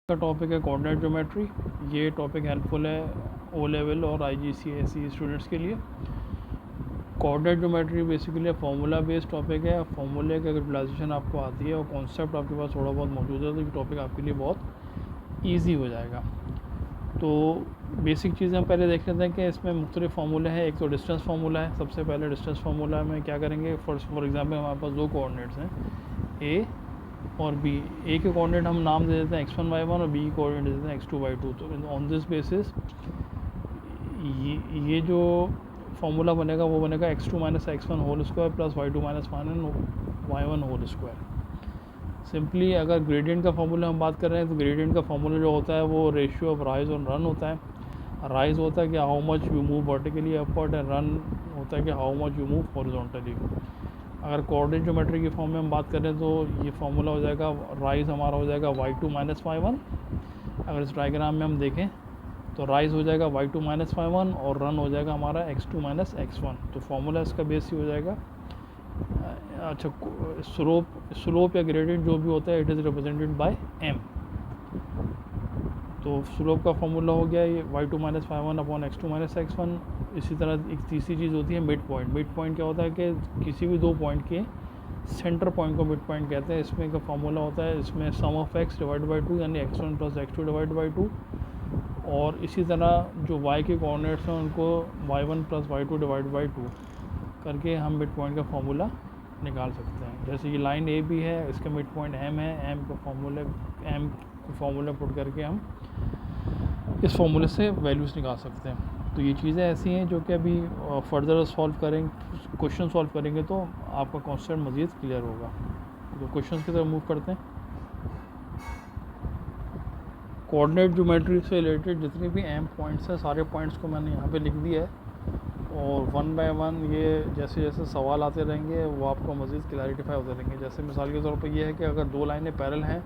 का टॉपिक है coordinate geometry. ये टॉपिक हेल्पफुल है ओ लेवल और IGCSE स्टूडेंट्स के लिए। Coordinate geometry basically formula based topic है। फॉर्मूले की यूटिलाइजेशन आपको आती है और कॉन्सेप्ट आपके पास थोड़ा बहुत मौजूद है तो ये टॉपिक आपके लिए बहुत ईजी हो जाएगा। तो बेसिक चीज़ें हम पहले देख लेते हैं कि इसमें मुख्तलिफ फार्मूले हैं। एक तो डिस्टेंस फार्मूला है। सबसे पहले डिस्टेंस फार्मूला में क्या करेंगे, फॉर एग्जांपल हमारे पास दो कोऑर्डिनेट्स हैं ए और बी। ए के कोऑर्डिनेट हम नाम दे देते हैं x1 y1 और बी के कोऑर्डिनेट दे देते हैं x2 y2। तो ऑन दिस बेसिस ये जो फार्मूला बनेगा वो बनेगा x2 minus x1 whole square plus y2 minus y1 whole square. Simply अगर ग्रेडियंट का फार्मूला हम बात कर रहे हैं तो ग्रेडियंट का फार्मूला जो होता है वो रेशियो ऑफ राइज और रन होता है। राइज होता है कि how much you move vertically upward and run होता है कि how much you move horizontally. अगर कोऑर्डिनेट ज्योमेट्री की फॉर्म में हम बात करें तो ये फार्मूला हो जाएगा, राइज हमारा हो जाएगा y2 माइनस y1। अगर इस डायग्राम में हम देखें तो राइज हो जाएगा y2 माइनस y1 और रन हो जाएगा हमारा x2 माइनस x1। तो फार्मूला इसका बेस ही हो जाएगा। अच्छा, स्लोप या ग्रेडियंट जो भी होता है it is represented by m। तो स्लोप का फार्मूला हो गया ये y2 minus y1 upon x2 minus x1। इसी तरह एक तीसरी चीज़ होती है मिड पॉइंट। मिड पॉइंट क्या होता है कि किसी भी दो पॉइंट के सेंटर पॉइंट को मिड पॉइंट कहते हैं। इसमें का फार्मूला होता है, इसमें सम ऑफ x डिवाइड बाई 2 यानी x1 plus x2 divide by 2। और इसी तरह जो y के कोऑर्डिनेट्स हैं उनको y1 plus y2 divide by 2 करके हम मिड पॉइंट का फार्मूला निकाल सकते हैं। जैसे ये लाइन ए भी है, इसका मिड पॉइंट m है। m को फार्मूला पुट करके हम इस फार्मूले से वैल्यूज़ निकाल सकते हैं। तो ये चीज़ें ऐसी हैं जो कि अभी फर्दर क्वेश्चन सॉल्व करेंगे तो आपका कॉन्सेप्ट मज़ीद क्लियर होगा। तो क्वेश्चन की तरफ मूव करते हैं। कोऑर्डिनेट ज्योमेट्री से रिलेटेड जितने भी m पॉइंट्स हैं सारे पॉइंट्स को मैंने यहाँ पे लिख दिया है और वन बाय वन ये जैसे जैसे सवाल आते रहेंगे वो आपको मज़ीद क्लैरिफाई होते रहेंगे। जैसे मिसाल के तौर पर ये है कि अगर दो लाइनें पैरेलल हैं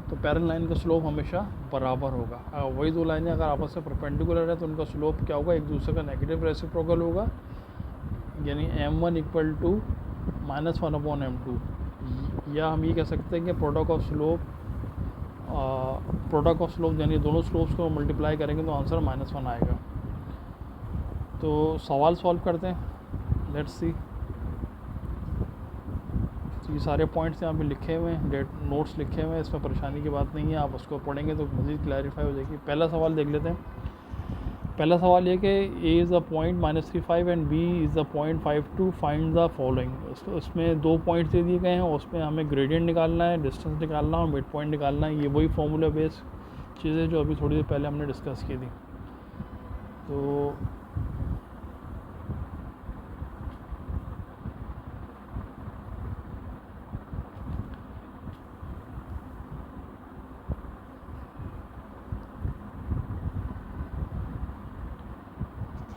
तो पैरेलल लाइन का स्लोप हमेशा बराबर होगा। वही दो लाइनें अगर आपस में परपेंडिकुलर है तो उनका स्लोप क्या होगा, एक दूसरे का नेगेटिव रेसिप्रोकल होगा। यानी m1 equal to minus 1 upon m2। या हम ये कह सकते हैं कि प्रोडक्ट ऑफ स्लोप यानी दोनों स्लोप्स को मल्टीप्लाई करेंगे तो आंसर -1 आएगा। तो सवाल सॉल्व करते हैं, लेट्स सी। तो ये सारे पॉइंट्स यहाँ पे लिखे हुए हैं, नोट्स लिखे हुए हैं, इसमें परेशानी की बात नहीं है। आप उसको पढ़ेंगे तो मज़ीद क्लैरिफाई हो जाएगी। पहला सवाल देख लेते हैं। पहला सवाल ये कि a is a point -35 and b is a point 52, find the following. उसमें दो पॉइंट्स दे दिए गए हैं, उसमें हमें ग्रेडियंट निकालना है, डिस्टेंस निकालना है और मिड पॉइंट निकालना है। ये वही फॉर्मूला बेस्ड चीज़ें जो अभी थोड़ी देर पहले हमने डिस्कस की थी। तो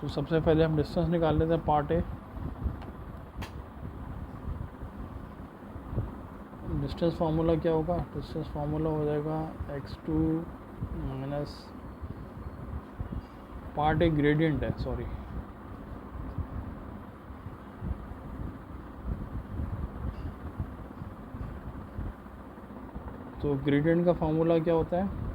सबसे पहले हम डिस्टेंस निकाल लेते हैं, पार्ट ए। डिस्टेंस फार्मूला क्या होगा, डिस्टेंस फार्मूला हो जाएगा x2 minus, part A gradient है, सॉरी, तो ग्रेडियंट का फार्मूला क्या होता है,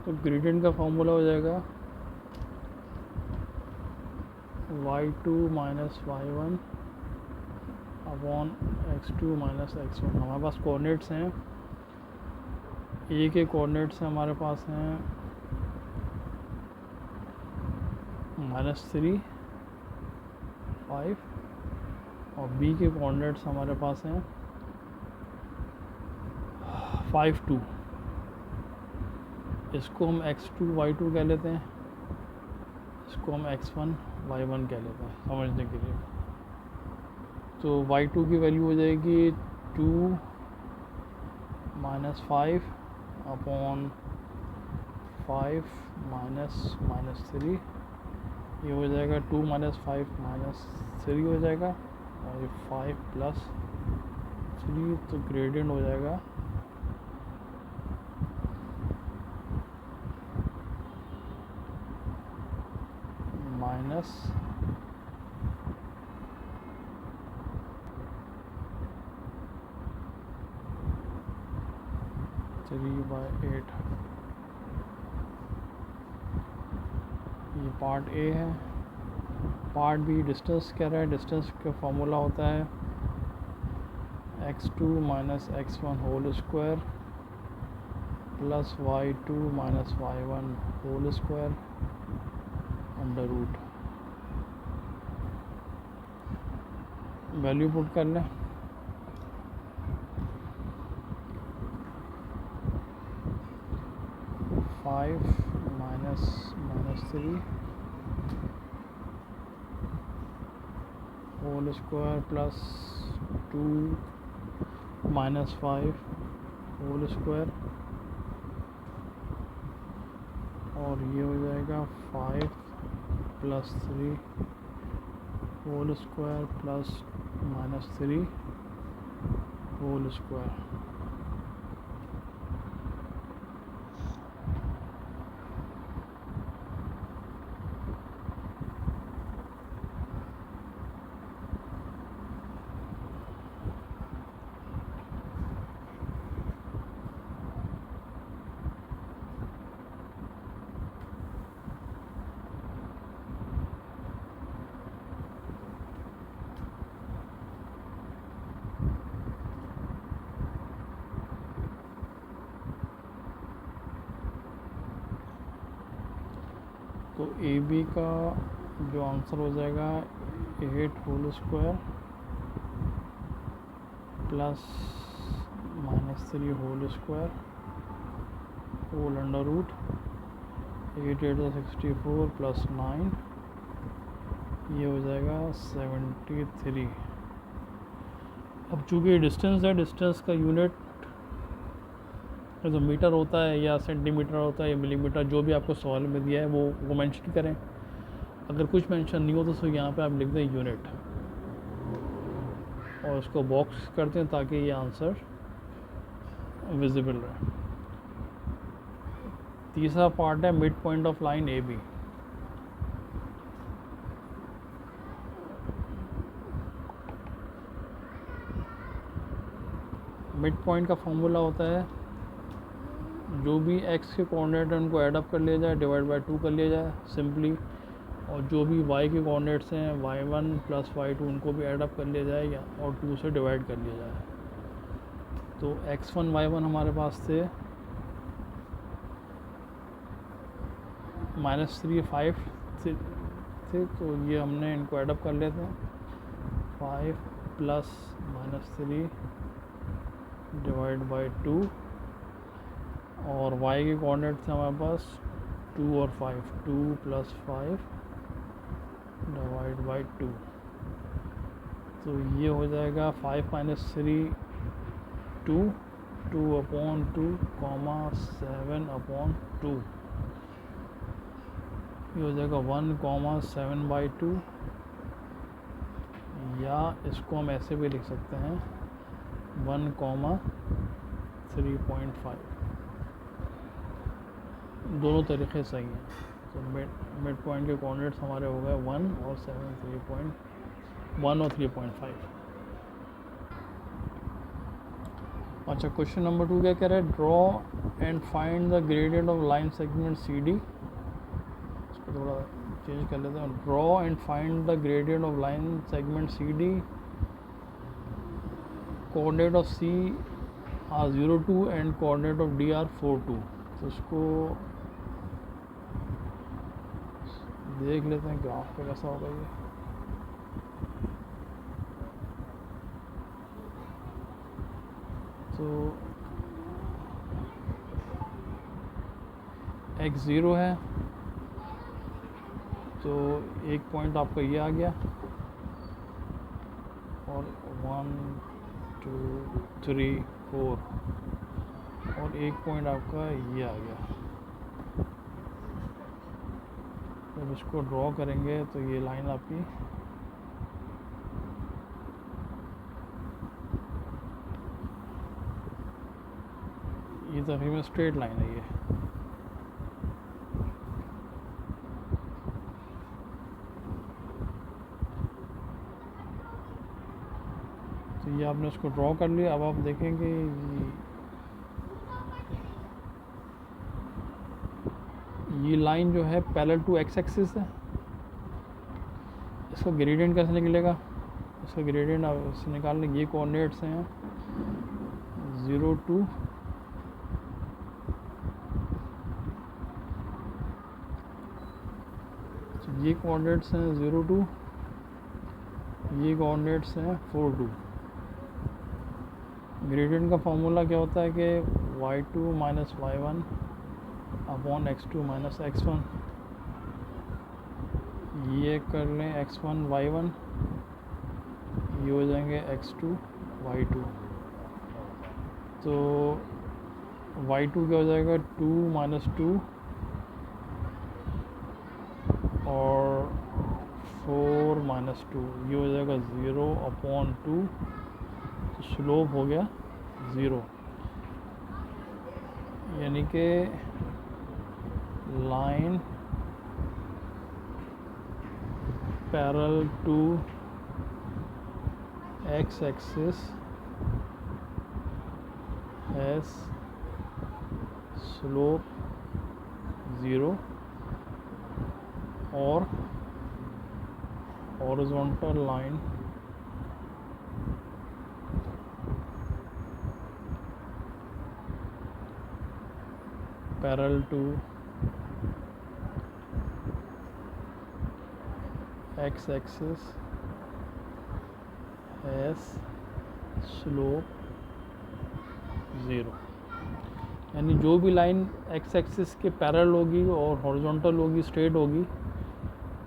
तो ग्रेडियंट का फार्मूला हो जाएगा y2 minus y1 upon x2 minus x1। हमारे पास कोऑर्डिनेट्स हैं, ए के कोऑर्डिनेट्स हमारे पास हैं -3, 5 और बी के कोऑर्डिनेट्स हमारे पास हैं 5, 2। इसको हम x2 y2 कह लेते हैं, इसको हम x1 y1 कह लेते हैं समझने के लिए। तो y2 की वैल्यू हो जाएगी 2 माइनस 5 अपॉन 5 माइनस 3। ये हो जाएगा 2 माइनस 5 माइनस 3 हो जाएगा और ये 5 प्लस 3। तो ग्रेडियंट हो जाएगा 3/8। ये पार्ट ए है। पार्ट बी डिस्टेंस कह रहा है। डिस्टेंस का फॉर्मूला होता है x2 minus x1 whole square plus y2 minus y1 whole square under root. Value put कर लें। Five minus 3 whole square plus 2 minus 5 whole square, और ये हो जाएगा 5 plus 3 whole square plus minus 3 whole square. तो A B का जो answer हो जाएगा 8 whole square plus minus 3 whole square whole under root 8 8 64 plus 9, ये हो जाएगा 73। अब चूँकि डिस्टेंस है, डिस्टेंस का यूनिट जो मीटर होता है या सेंटीमीटर होता है या मिलीमीटर, जो भी आपको सवाल में दिया है वो मेंशन करें। अगर कुछ मेंशन नहीं हो तो यहाँ पे आप लिख दें यूनिट और उसको बॉक्स करते हैं ताकि ये आंसर विजिबल रहे। तीसरा पार्ट है mid point of line A B. Mid point का फॉर्मूला होता है जो भी x के कोऑर्डिनेट हैं उनको ऐड अप कर लिया जाए, डिवाइड बाय 2 कर लिया जाए सिंपली, और जो भी y के कोऑर्डिनेट्स हैं y1 प्लस y2 उनको भी ऐड अप कर लिया जाए और 2 से डिवाइड कर लिया जाए। तो x1 y1 हमारे पास थे -3 5 थे, तो ये हमने इनको ऐड अप कर लेते हैं। 5 प्लस -3 डिवाइड बाय 2, और y के कोऑर्डिनेट थे हमारे पास 2 और 5, 2 प्लस 5 डिवाइड बाय 2, तो ये हो जाएगा 5 माइनस 3 2, 2/2 कॉमा 7/2, ये हो जाएगा 1,7/2, या इसको हम ऐसे भी लिख सकते हैं 1,3.5। दोनों तरीक़े सही हैं। तो मिड पॉइंट के कोऑर्डिनेट्स हमारे हो गए 1 और 3.5। अच्छा, क्वेश्चन नंबर 2 क्या कह रहा है? Draw and find the gradient of line segment C D. इसको थोड़ा चेंज कर लेते हैं। Draw and find the gradient of line segment C D, coordinate of C are 0,2 and coordinate of D are 4,2। तो इसको देख लेते हैं ग्राफ पे कैसा होगा ये। तो x 0 है तो एक पॉइंट आपका ये आ गया, और 1 2 3 4, और एक पॉइंट आपका ये आ गया। जब इसको ड्रॉ करेंगे तो ये लाइन आपकी ये तकरीबन स्ट्रेट लाइन है ये। तो ये आपने इसको ड्रॉ कर लिया। अब आप देखेंगे ये लाइन जो है पैरेलल टू एक्स एक्सिस है, इसका ग्रेडियंट कैसे निकलेगा? इसका ग्रेडियंट आप निकालने ये कोऑर्डिनेट्स हैं 0 2 ये कोऑर्डिनेट्स हैं 0 2, ये कोऑर्डिनेट्स हैं 4 2। ग्रेडियंट का फॉर्मूला क्या होता है कि y2 minus y1 upon x2 minus x1। ये कर लें x1 y1, ये हो जाएंगे x2 y2। तो y2 क्या हो जाएगा 2 माइनस 2 और 4 माइनस 2, ये हो जाएगा 0 अपॉन 2। तो स्लोप हो गया 0, यानी कि line parallel to x axis has slope 0 और horizontal line parallel to x axis has slope 0। यानी जो भी लाइन एक्स एक्सिस के पैरेलल होगी और हॉरिजॉन्टल होगी, स्ट्रेट होगी,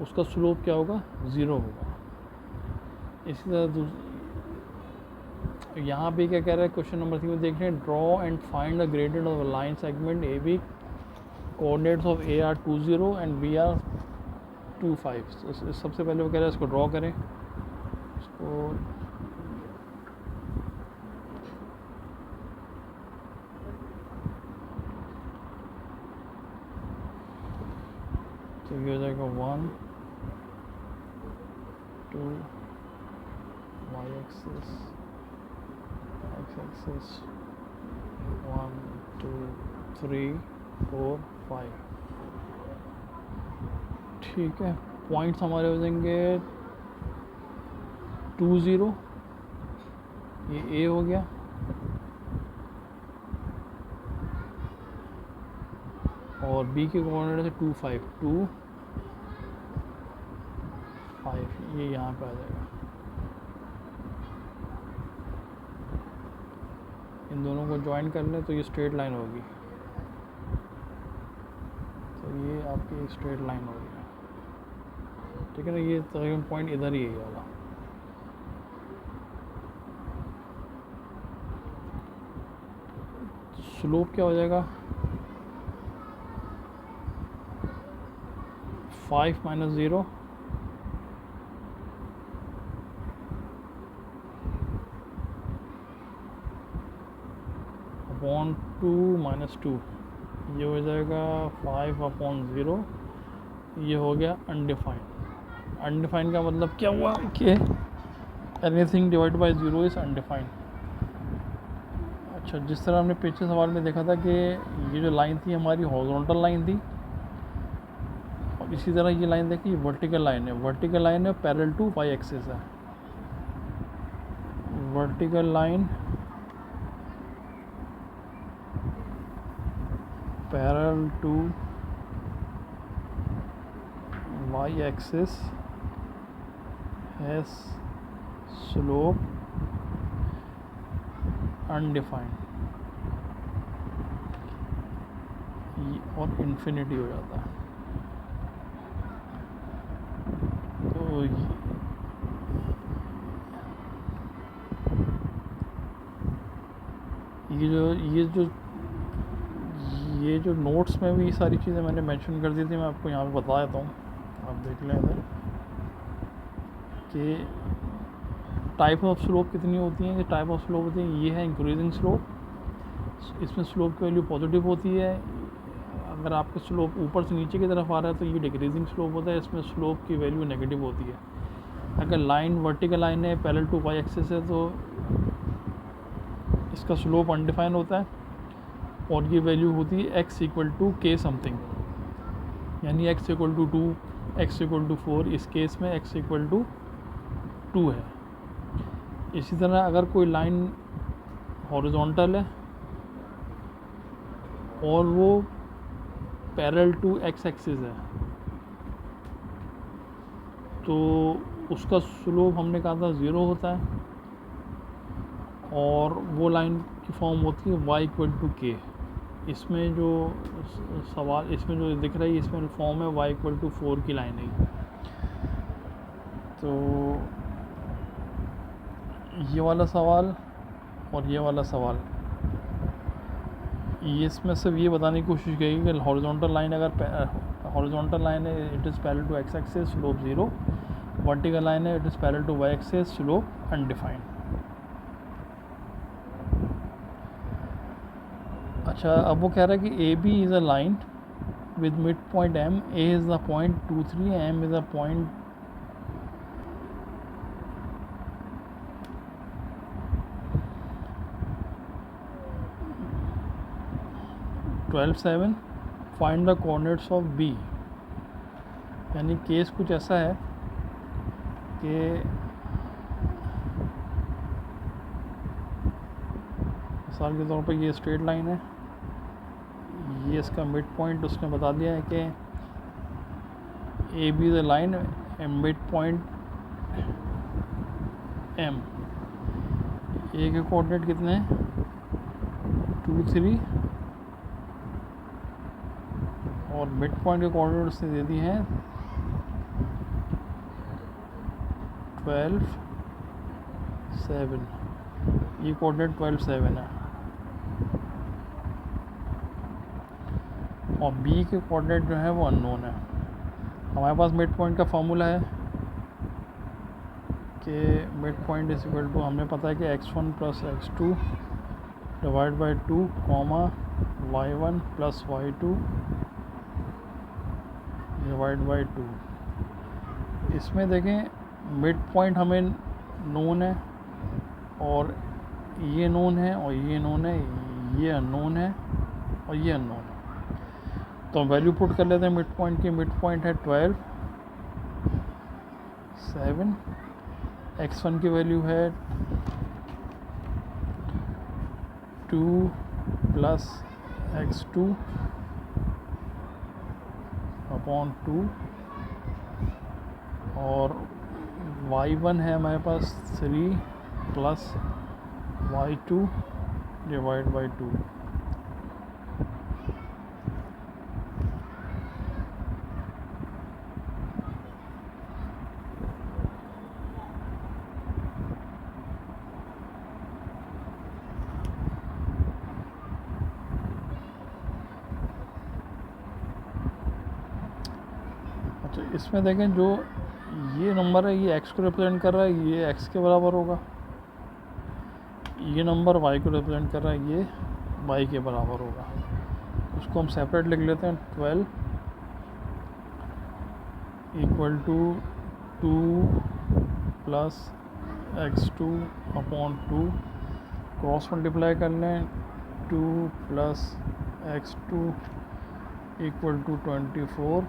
उसका स्लोप क्या होगा? 0 होगा। इसी तरह यहाँ पे क्या कह रहा है क्वेश्चन नंबर 3 में देख रहे हैं, draw and find the gradient of line segment A B, coordinates of A are 20 and B are 25। सबसे पहले वो कह रहा है इसको ड्रॉ करें। इसको तो ये हो जाएगा 1 2 y एक्सिस x एक्सिस 1 2 3 4 5। ठीक है, पॉइंट्स हमारे हो जाएंगे 2 0, ये ए हो गया, और बी के कोऑर्डिनेट है 2 5 2 5, ये यहाँ पे आ जाएगा। इन दोनों को ज्वाइन कर लें तो ये स्ट्रेट लाइन होगी, तो ये आपकी एक स्ट्रेट लाइन होगी। ठीक है ना, ये तकरीबन पॉइंट इधर ही है वाला। स्लोप क्या हो जाएगा? 5 माइनस 0 अपॉन 2 माइनस 2, ये हो जाएगा 5 अपॉन 0। ये हो गया अनडिफाइंड। अनडिफाइंड का मतलब क्या हुआ कि anything divide by 0 is undefined. अच्छा, जिस तरह हमने पिछले सवाल में देखा था कि ये जो लाइन थी हमारी हॉरिजॉन्टल लाइन थी, और इसी तरह ये लाइन देखिए वर्टिकल लाइन है। वर्टिकल लाइन है पैरेलल टू वाई एक्सिस है। Vertical line parallel to Y axis has slope undefined, और इन्फिनिटी हो जाता है। तो ये जो नोट्स में भी सारी चीज़ें मैंने मेंशन कर दी थी, मैं आपको यहाँ पे बता देता हूँ, आप देख लें इधर कि टाइप ऑफ स्लोप कितनी होती हैं। कि टाइप ऑफ स्लोप होती है, ये है इंक्रीजिंग स्लोप, इसमें स्लोप की वैल्यू पॉजिटिव होती है। अगर आपका स्लोप ऊपर से नीचे की तरफ आ रहा है तो ये डिक्रीजिंग स्लोप होता है, इसमें स्लोप की वैल्यू नेगेटिव होती है। अगर लाइन वर्टिकल लाइन है पैरेलल टू वाई एक्सिस है तो इसका स्लोप अनडिफाइन होता है, और ये वैल्यू होती है x equal to k something. यानी x equal to 2, x equal to 4, इस केस में x इक्वल टू 2 है। इसी तरह अगर कोई लाइन हॉरिजॉन्टल है और वो पैरेलल टू x एक्सिस है तो उसका स्लोप हमने कहा था 0 होता है, और वो लाइन की फॉर्म होती है y इक्वल टू k। इसमें जो सवाल इसमें जो दिख रही है इसमें फॉर्म है y इक्वल टू 4 की लाइन है। तो ये वाला सवाल और ये वाला सवाल, ये इसमें सिर्फ ये बताने की कोशिश की कि हॉरिजॉन्टल लाइन अगर हॉरिजॉन्टल लाइन है it is parallel to x axis, slope 0। Vertical line है it is parallel to y axis, slope undefined. अच्छा, अब वो कह रहा है कि A B is a line with mid point m, a is the point 2 3, m is a point 12 7, find the coordinates of b। यानी case कुछ ऐसा है कि मिसाल के तौर पर ये स्ट्रेट लाइन है, ये इसका मिड पॉइंट उसने बता दिया है कि A be the line mid point m। ए के कोऑर्डिनेट कितने हैं 2 3, और मिड पॉइंट के कोऑर्डिनेट उसने दे दी हैं 12 7। ये कोऑर्डिनेट 12 7 है, और बी के कोऑर्डिनेट जो है वो अननोन है। हमारे पास मिड पॉइंट का फॉर्मूला है कि mid point is equal to, हमें पता है कि x1 plus x2 divide by 2 comma y1 plus y2 divide by 2। इसमें देखें मिड पॉइंट हमें नोन है, और ये नोन है, और ये नोन है, ये अननोन है, और ये अननोन है। तो हम वैल्यू पुट कर लेते हैं मिड पॉइंट की। मिड पॉइंट है 12 7, x1 की वैल्यू है 2 प्लस x2 अपॉन 2, और y1 है हमारे पास 3 प्लस y2 डिवाइड बाई 2। अच्छा, इसमें देखें जो ये नंबर है ये x को रिप्रेजेंट कर रहा है, ये x के बराबर होगा। ये नंबर y को रिप्रेजेंट कर रहा है, ये y के बराबर होगा। उसको हम सेपरेट लिख लेते हैं। 12 equal to 2 plus x2 upon 2, cross multiply कर लें। 2 plus x2 equal to 24,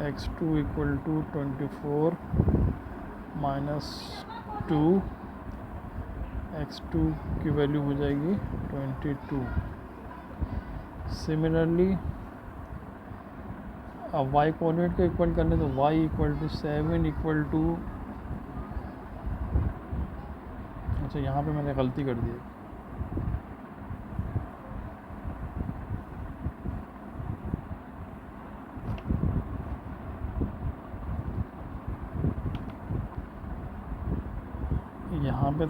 x2 equal to 24 minus 2, x2 की वैल्यू हो जाएगी 22। सिमिलरली अब y कोऑर्डिनेट को इक्वल करने तो y equal to 7 equal to, अच्छा यहाँ पे मैंने गलती कर दी। यहाँ पे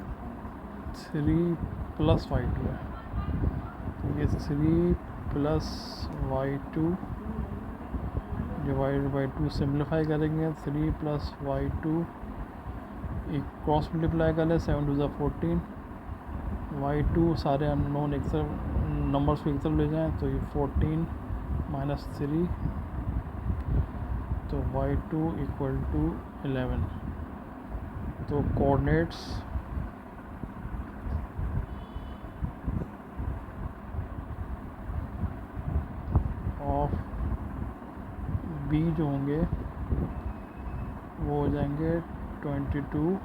3 प्लस y2 है, तो ये 3 plus y2 divide by 2 simplify करेंगे। 3 प्लस y2 एक क्रॉस मल्टीप्लाई कर ले, 7 टू ज़ा 14, y2 सारे अननोन एक तरफ नंबर्स को एक तरफ ले जाएं तो ये 14 माइनस 3, तो y2 इक्वल टू 11। तो कोऑर्डिनेट्स ऑफ बी जो होंगे वो हो जाएंगे 22,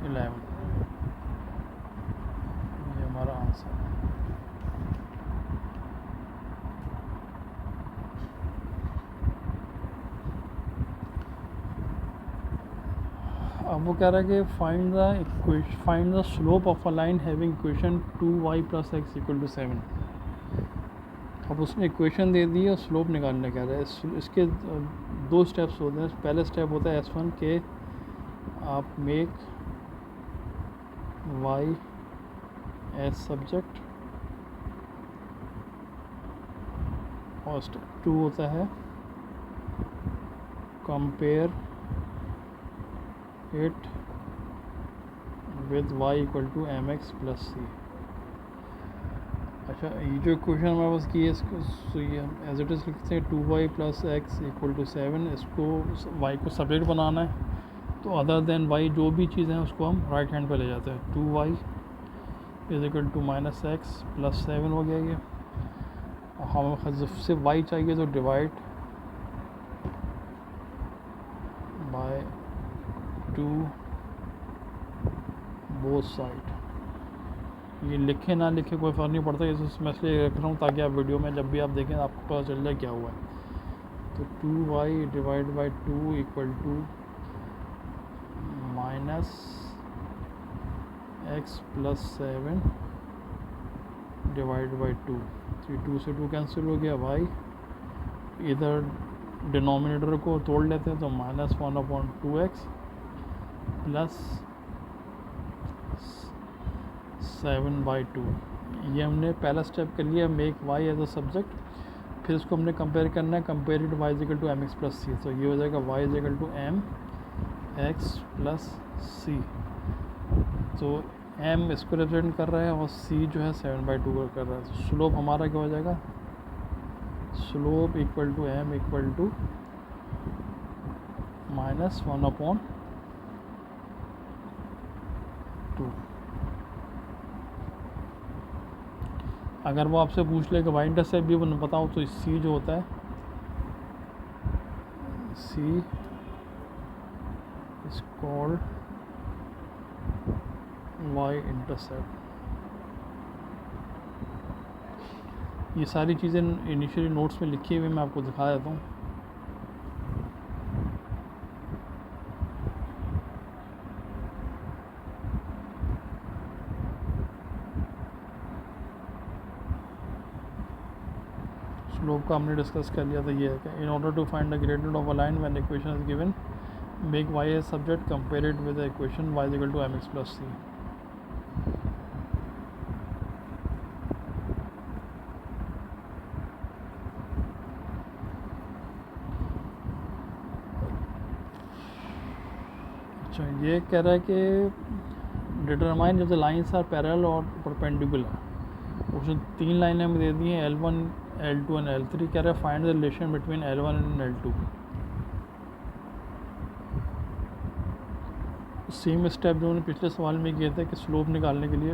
11। ये हमारा आंसर है। अब वो कह रहा है कि find the slope of a line having equation 2y + x = 7। अब उसने इक्वेशन दे दी और स्लोप निकालने कह रहा है। इसके दो स्टेप्स होते हैं। पहले स्टेप होता है S1 के आप मेक y एज सब्जेक्ट, और स्टेप 2 होता है compare it with y = mx + c। अच्छा, ये जो इक्वेशन हमारे पास की है इसको ये हम एज इट इज़ लिखते हैं 2y + x = 7। इसको y को सब्जेक्ट बनाना है, तो अदर देन y जो भी चीज़ है उसको हम राइट हैंड पे ले जाते हैं। 2y = -x + 7 हो गया ये। हमें सिर्फ y चाहिए तो डिवाइड बाय 2 बोथ साइड। ये लिखे ना लिखे कोई फ़र्क नहीं पड़ता, मैं इसलिए रख रहा हूँ ताकि आप वीडियो में जब भी आप देखें आपको पता चल जाए क्या हुआ है। तो 2y / 2 = -x + 7 / 2। 2 से 2 कैंसिल हो गया। y इधर डिनोमिनेटर को तोड़ लेते हैं तो -1/2x + 7/2। ये हमने पहला स्टेप कर लिया, make y as a subject. फिर इसको हमने कंपेयर करना है, compare it y = mx + c। तो ये हो जाएगा y = mx + c। तो m इसको रिप्रेजेंट कर रहा है और c जो है 7/2 को कर रहा है। तो स्लोप हमारा क्या हो जाएगा, स्लोप = m = -1/2। अगर वो आपसे पूछ ले कि वाई इंटरसेप्ट भी बताओ, तो सी जो होता है सी इज कॉल्ड वाई इंटरसेप्ट। ये सारी चीज़ें इनिशियली नोट्स में लिखी हुई मैं आपको दिखा देता हूँ। स्लोप का हमने डिस्कस कर लिया था। ये है कि in order to find the gradient of a line when equation is given, make y as subject, compare it with the equation y = mx + c। अच्छा, ये कह रहा है कि डिटरमाइन जब द लाइन्स आर पैरेलल और परपेंडिकुलर। उसने 3 लाइनें हमें दे दी हैं, L1, L2 एंड L3। कह रहा है find the relation between L1 and L2। Same step जो हमने पिछले सवाल में किए थे कि स्लोप निकालने के लिए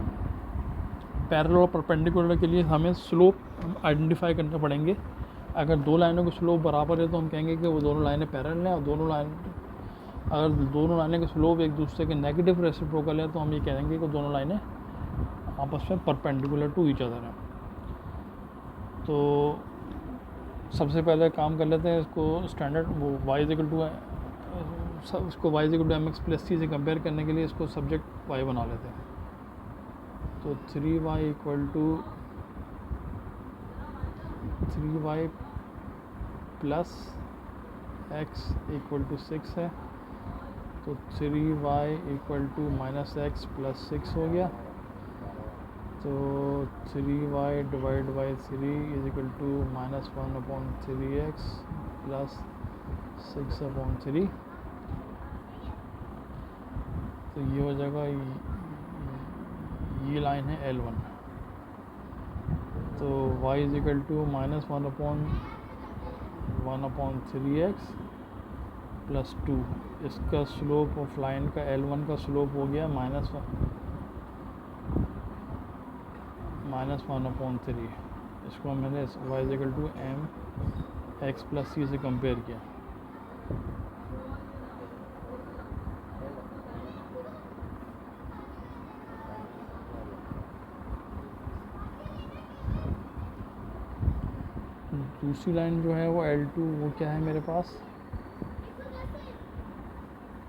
पैरेलल और परपेंडिकुलर के लिए हमें स्लोप आइडेंटिफाई करने पड़ेंगे। अगर दो लाइनों के स्लोप बराबर है तो हम कहेंगे कि वो दोनों लाइनें पैरेलल हैं, और अगर दोनों लाइनें के स्लोप एक दूसरे के नेगेटिव रेसिप्रोकल है तो हम ये कहेंगे कि दोनों लाइनें आपस में परपेंडिकुलर टू ईच अदर हैं। तो सबसे पहले काम कर लेते हैं, इसको स्टैंडर्ड वो y = mx + c से कंपेयर करने के लिए इसको सब्जेक्ट y बना लेते हैं। तो 3y + x = 6 है। तो 3y = -x + 6 हो गया। तो 3y / 3 = -1/3x + 6/3। तो ये हो जाएगा, ये लाइन है L1। तो y = -1/3x + 2। इसका स्लोप ऑफ लाइन का L1 का स्लोप हो गया -1/3। इसको मैंने y = m एक्स प्लस सी से कंपेयर किया। दूसरी लाइन जो है वो L2 वो क्या है मेरे पास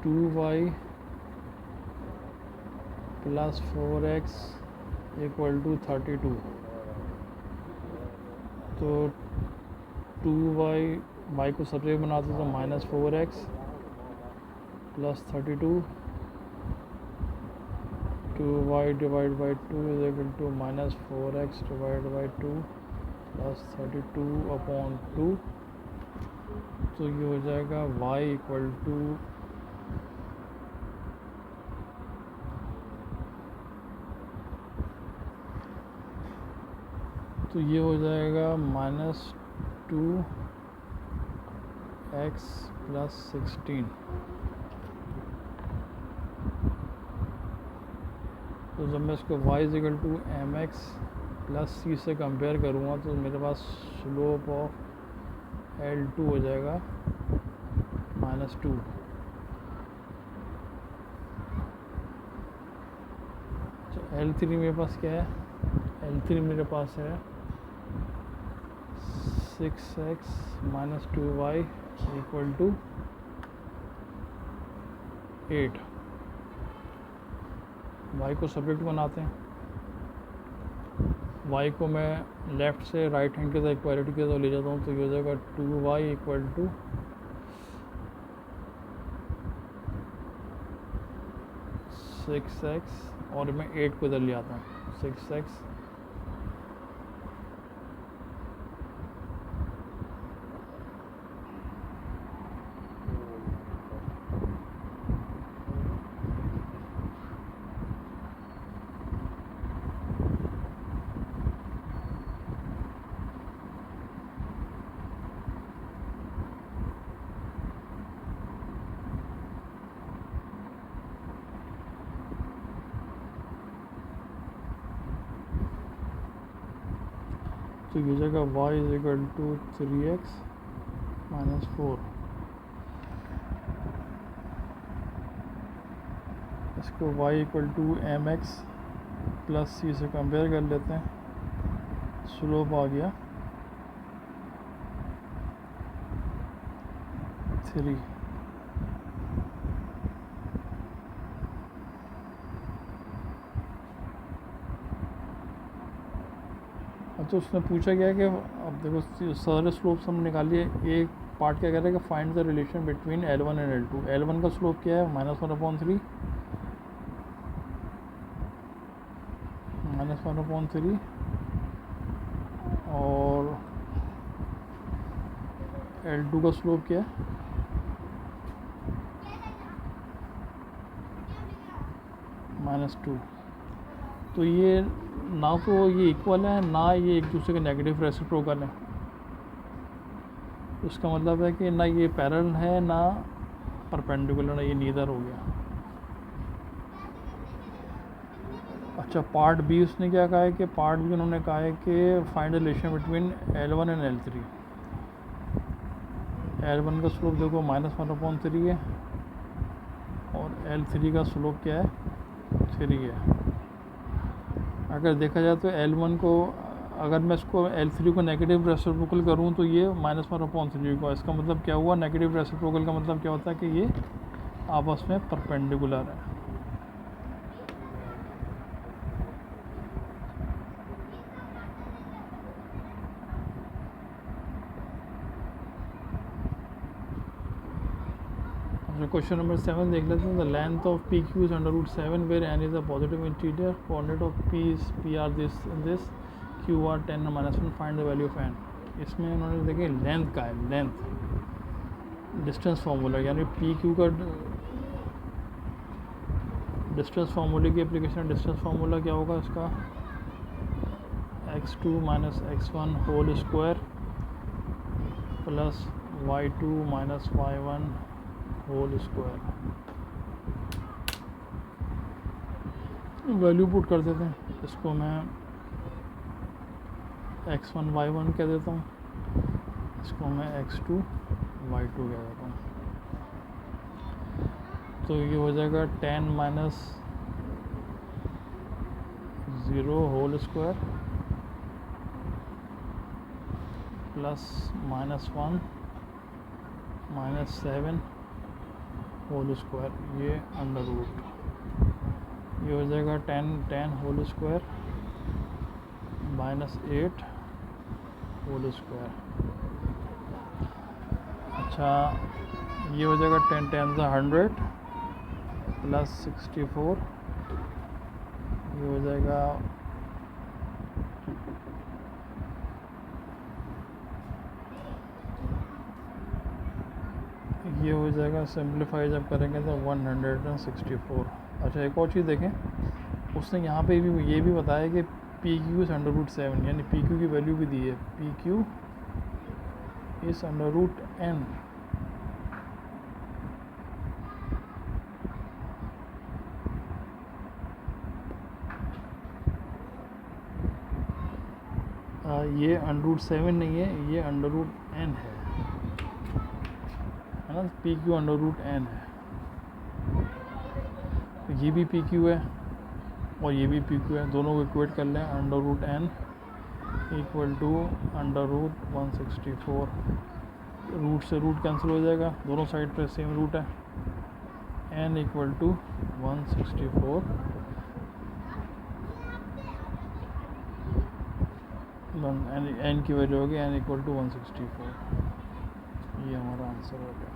2y plus 4x equal to 32। तो 2y को सब्जेक्ट बनाते तो -4x plus 32 2y divide by 2 is equal to -4x divide by 2 plus 32/2। तो ये हो जाएगा y इक्वल टू तो ये हो जाएगा -2x प्लस 16। तो जब मैं इसको y is equal to mx plus c से कंपेयर करूँगा तो मेरे पास स्लोप ऑफ L2 हो जाएगा -2। तो L3 मेरे पास क्या है L3 मेरे पास है 6x minus 2y equal to 8। y को सब्जेक्ट बनाते हैं। y को मैं लेफ़्ट से राइट हैंड के साथ इक्वालिटी के साथ ले जाता हूँ तो ये हो जाएगा 2y इक्वल टू 6x और मैं 8 को इधर ले आता हूँ 6x तो ये जगह y is equal to 3x minus 4। इसको y equal to mx plus c से कंपेयर कर लेते हैं। स्लोप आ गया 3। तो उसने पूछा गया कि अब देखो सारे स्लोप्स हम निकालिए। एक पार्ट क्या कह रहा है कि find the relation between L1 and L2। L1 का स्लोप क्या है -1/3 -1/3 और L2 का स्लोप क्या है -2। तो ये ना तो ये इक्वल है ना ये एक दूसरे के नेगेटिव रेसिप्रोकल है। उसका मतलब है कि ना ये पैरेलल है ना परपेंडिकुलर, ना ये नीदर हो गया। अच्छा पार्ट बी उसने क्या कहा है कि पार्ट बी उन्होंने कहा है कि find relation between L1 and L3। L1 का स्लोप देखो -1/3 है और L3 का स्लोप क्या है 3 है। अगर देखा जाए तो L1 को अगर मैं इसको L3 को नेगेटिव रेसिप्रोकल करूँ तो ये -1/3 को। इसका मतलब क्या हुआ नेगेटिव रेसिप्रोकल का मतलब क्या होता है कि ये आपस में परपेंडिकुलर है। क्वेश्चन नंबर 7 देख लेते हैं। The length of PQ is √7 where n is a positive integer. Coordinate of P is PR this QR 10-1 find the value of n। इसमें उन्होंने देखे लेंथ का है, लेंथ डिस्टेंस फार्मूला यानी PQ का डिस्टेंस फार्मूले की एप्लीकेशन। डिस्टेंस फार्मूला क्या होगा इसका x2 - x1 whole square plus y2 - y1 whole square. Value put कर देते हैं। इसको मैं x1 y1 कह देता हूँ। इसको मैं x2 y2 कह देता हूँ। तो ये हो जाएगा 10 minus 0 whole square plus -1 -7 whole square, ये अंडर रूट, ये हो जाएगा 10 होल स्क्वायर -8 होल स्क्वायर। अच्छा, ये हो जाएगा 10 10 100 प्लस 64, ये हो जाएगा सिंप्लीफाई जब करेंगे तो 164। अच्छा, एक और चीज़ देखें, उसने यहाँ पे भी ये भी बताया कि P Q is under root 7, यानी पी क्यू की वैल्यू भी दी है, P Q is under root n। ये अंडर रूट 7 नहीं है, ये अंडर रूट n है ना, P Q under root n है। तो ये भी पी क्यू है और ये भी पी क्यू है, दोनों को इक्वेट कर लें, under root n equal to under root 164। Root से रूट कैंसिल हो जाएगा, दोनों साइड पे सेम रूट है, n इक्वल टू 164 n की वैल्यू होगी n इक्वल टू 164। ये हमारा आंसर हो गया।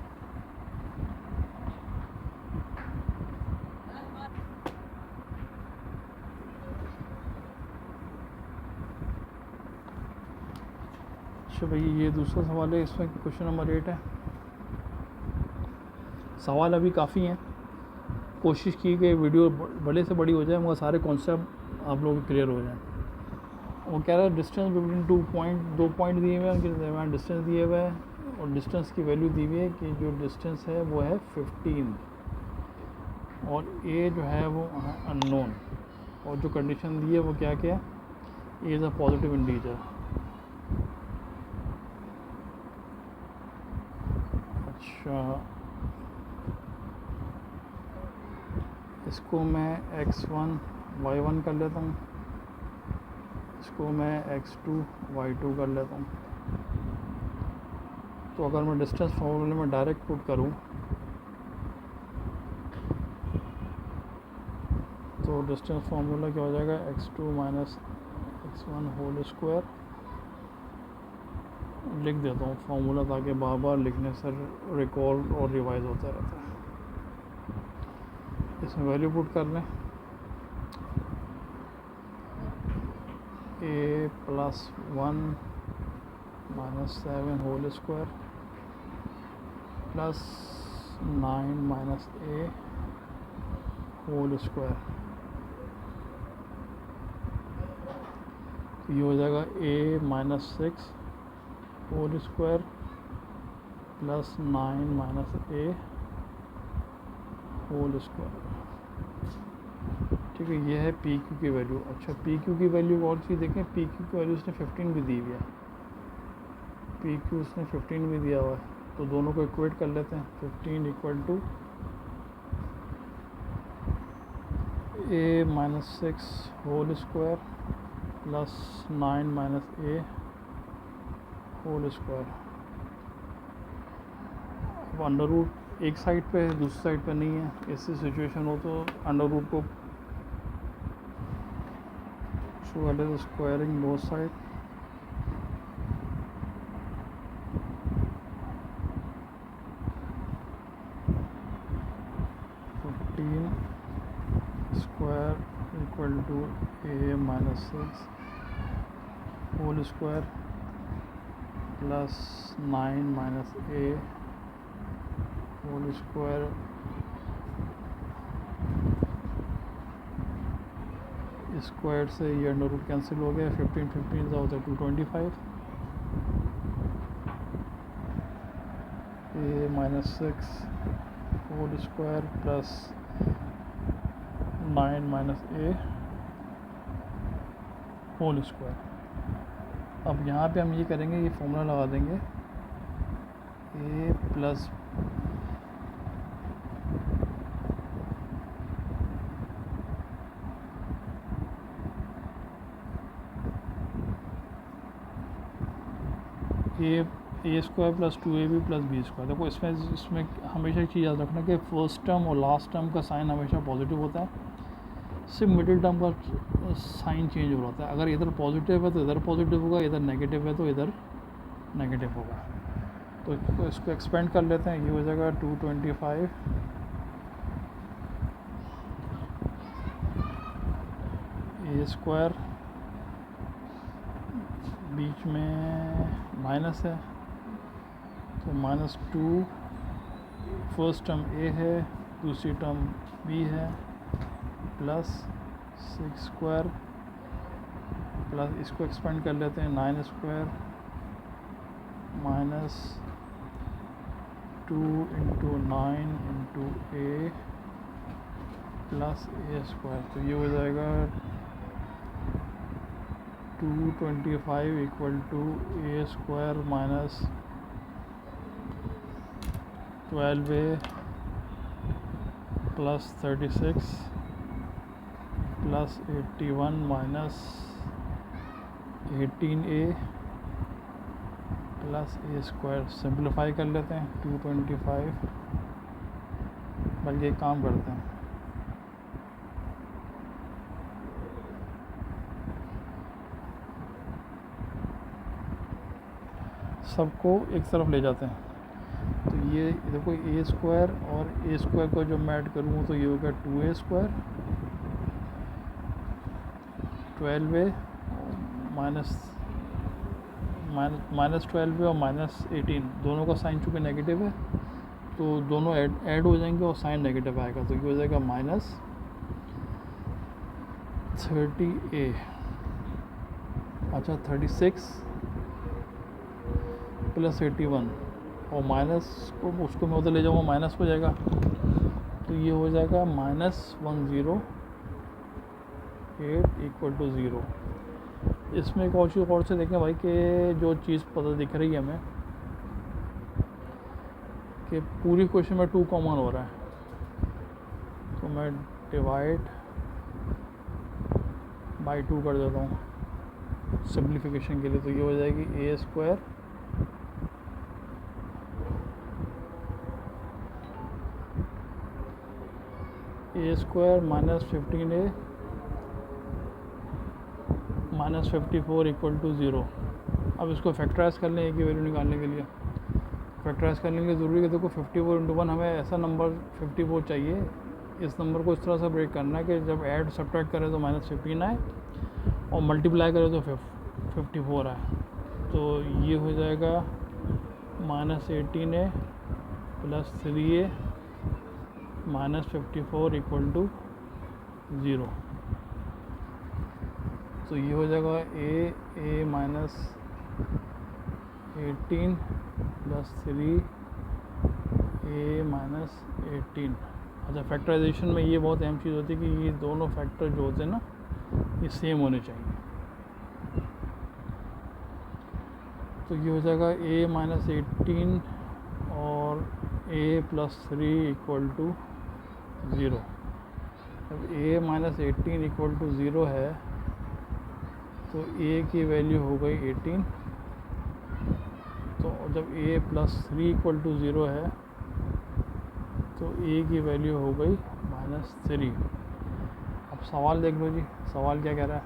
अच्छा भाई, ये दूसरा सवाल है, इसमें क्वेश्चन नंबर 8 है। सवाल अभी काफ़ी हैं, कोशिश की कि वीडियो बड़े से बड़ी हो जाए मगर सारे कॉन्सेप्ट आप लोगों को क्लियर हो जाए। वो कह रहा है डिस्टेंस बिटवीन 2 पॉइंट दिए हुए हैं, उनके दरमियान डिस्टेंस दिए हुए है और डिस्टेंस की वैल्यू दी हुई है कि जो डिस्टेंस है वो है 15 और ए जो है वो अननोन, और जो कंडीशन दी है वो क्या क्या है, A is a positive integer. अच्छा, इसको मैं x1 y1 कर लेता हूँ, इसको मैं x2 y2 कर लेता हूँ। तो अगर मैं डिस्टेंस फॉर्मूले में डायरेक्ट पुट करूँ तो डिस्टेंस फार्मूला क्या हो जाएगा, x2 minus x1 whole square. लिख देता हूँ फार्मूला ताकि बार बार लिखने से रिकॉल और रिवाइज होता रहता है। इसमें वैल्यू पुट कर लें, a plus 1 minus 7 whole square plus 9 minus a whole square. ये हो जाएगा a minus 6 whole square plus 9 minus a whole square. ठीक है, ये है पी क्यू की वैल्यू। अच्छा, पी क्यू की वैल्यू और चीज़ देखें, पी क्यू की वैल्यू उसने 15 भी दी हुई है, पी क्यू उसने 15 भी दिया हुआ है, तो दोनों को इक्वेट कर लेते हैं। 15 equal to a minus 6 whole square plus 9 minus a whole square. अब अंडर रूट एक साइड पे है, दूसरी साइड पे नहीं है, ऐसी सिचुएशन हो तो अंडर रूट को squaring both side, square equal to a minus 6 whole square plus 9 minus a whole square. Square से ये अंडर रूट कैंसिल हो गया, 15 15 होता है 225, a minus 6 whole square plus 9 minus a whole square. अब यहाँ पे हम ये करेंगे, ये फॉर्मूला लगा देंगे A plus A square plus 2ab plus B square. देखो इसमें हमेशा एक चीज़ याद रखना कि फर्स्ट टर्म और लास्ट टर्म का साइन हमेशा पॉजिटिव होता है, सिर्फ मिडिल टर्म का साइन चेंज हो रहा है। अगर इधर पॉजिटिव है तो इधर पॉजिटिव होगा, इधर नेगेटिव है तो इधर नेगेटिव होगा। तो इसको एक्सपेंड कर लेते हैं, ये हो जाएगा 225 ए स्क्वायर, बीच में माइनस है तो -2, फर्स्ट टर्म ए है, दूसरी टर्म बी है, प्लस 6 स्क्वायर, प्लस इसको एक्सपेंड कर लेते हैं 9 square minus 2 into 9 into A plus A square. तो ये हो जाएगा 225 equal to A square minus 12a plus 36 plus 81 minus 18a plus A square. Simplify कर लेते हैं 225, बल्कि एक काम करते हैं, सबको एक तरफ ले जाते हैं। तो ये देखो ए स्क्वायर और ए स्क्वायर को जब मैं ऐड करूँ तो ये होगा 2a square, 12a minus 12a और -18, दोनों का साइन चूँकि नेगेटिव है तो दोनों ऐड हो जाएंगे और साइन नेगेटिव आएगा। तो ये हो जाएगा -30a, अच्छा 36 प्लस 81 और माइनस को उसको मैं उधर ले जाऊँगा, माइनस हो जाएगा। तो ये हो जाएगा -108 इक्वल टू 0। इसमें एक और चीज़ और से देखें भाई कि जो चीज़ पता दिख रही है हमें कि पूरी क्वेश्चन में 2 कॉमन हो रहा है, तो मैं डिवाइड बाई 2 कर देता हूँ सिंप्लीफिकेशन के लिए। तो ये हो जाएगी A square minus 15a minus 54 equal to 0। अब इसको फैक्टराइज कर लें, एक की वैल्यू निकालने के लिए। फैक्टराइज करने के लिए ज़रूरी है, देखो 54 इंटू 1 हमें ऐसा नंबर 54 चाहिए। इस नंबर को इस तरह से ब्रेक करना है कि जब ऐड सब्ट्रैक्ट करें तो -15 आए और मल्टीप्लाई करें तो 54 आए। तो ये हो जाएगा -18a plus 3a minus 54 equal to 0। तो ये हो जाएगा ए माइनस 18 प्लस 3a माइनस 18। अच्छा, फैक्टराइजेशन में ये बहुत अहम चीज़ होती है कि ये दोनों फैक्टर जो होते हैं ना ये सेम होने चाहिए। तो ये हो जाएगा a माइनस 18 और a प्लस 3 इक्वल टू 0। जब a माइनस 18 इक्वल टू 0 है तो a की वैल्यू हो गई 18। तो जब a प्लस 3 इक्वल टू 0 है तो a की वैल्यू हो गई -3। अब सवाल देख लो जी, सवाल क्या कह रहा है।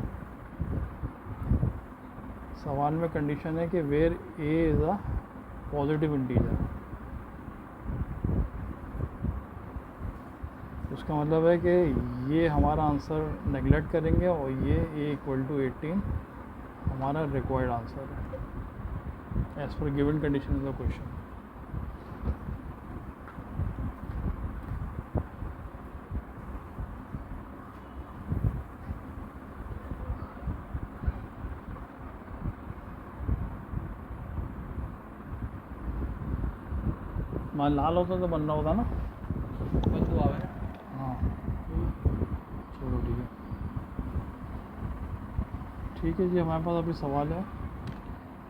सवाल में कंडीशन है कि where a is a positive integer. उसका मतलब है कि ये हमारा आंसर नेगलेक्ट करेंगे और ये a इक्वल टू 18 हमारा रिक्वायर्ड आंसर है as per given condition of the question. मान लाल होता तो बन रहा होता ना। हाँ चलो ठीक है जी। हमारे पास अभी सवाल है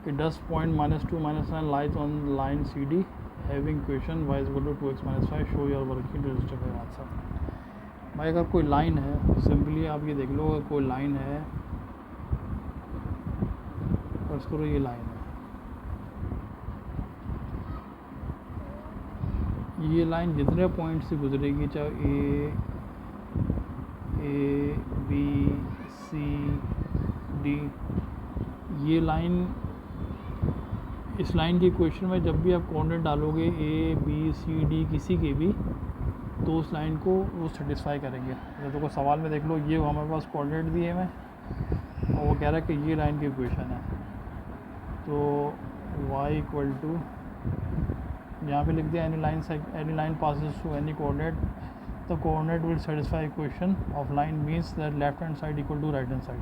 कि 10 point -2 -9 lies on line CD having equation y is equal to 2x minus 5 show your working to justify answer. भाई अगर कोई लाइन है, सिंपली आप ये देख लो, अगर कोई लाइन है, फर्स्ट करो ये लाइन है, ये लाइन जितने पॉइंट से गुजरेगी, चाहे ए बी सी डी, ये लाइन, इस लाइन के इक्वेशन में जब भी आप कोऑर्डिनेट डालोगे ए बी सी डी किसी के भी, तो उस लाइन को वो सेटिस्फाई करेंगे। जैसे तो सवाल में देख लो, ये हमारे पास कोऑर्डिनेट दिए हैं और वो कह रहा है कि ये लाइन की इक्वेशन है, तो y इक्वल टू, यहाँ पे लिख दिया any line passes through any coordinate, the coordinate will satisfy equation of line means that left hand side equal to right hand side.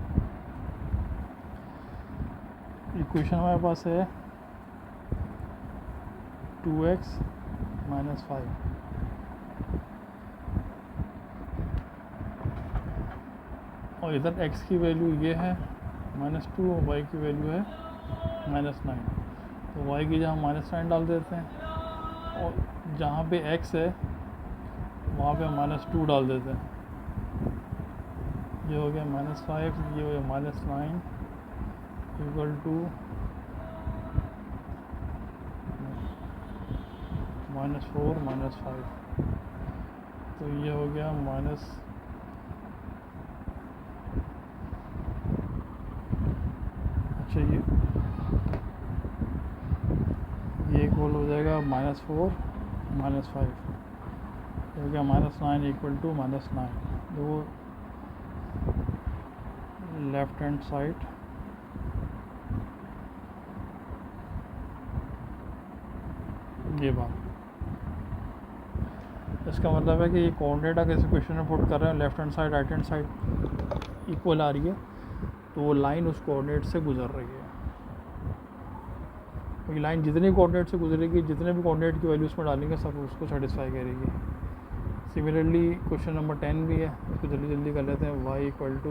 Equation हमारे पास है 2x माइनस 5, और इधर x की वैल्यू ये है -2 और y की वैल्यू है -9, तो y की जहाँ -9 डाल देते हैं और जहाँ पे x है वहाँ पे -2 डाल देते हैं। ये हो गया -5, ये हो गया -9 इक्वल टू -4 -5, तो ये हो गया अच्छा ये इक्वल हो जाएगा -4 -5, हो गया -9 इक्वल टू -9, तो लेफ्ट हैंड साइड ये बात, इसका मतलब है कि ये कोऑर्डिनेट अगर इस क्वेश्चन में पुट कर रहे हैं, left hand side right hand side equal आ रही है, तो वो लाइन उस कोऑर्डिनेट से गुजर रही है। क्योंकि लाइन जितने कोऑर्डिनेट से गुजरेगी, जितने भी कोऑर्डिनेट की वैल्यू उसमें डालेंगे, सब उसको सेटिस्फाई करेगी। सिमिलरली क्वेश्चन नंबर 10 भी है, इसको जल्दी जल्दी कर लेते हैं। y equal to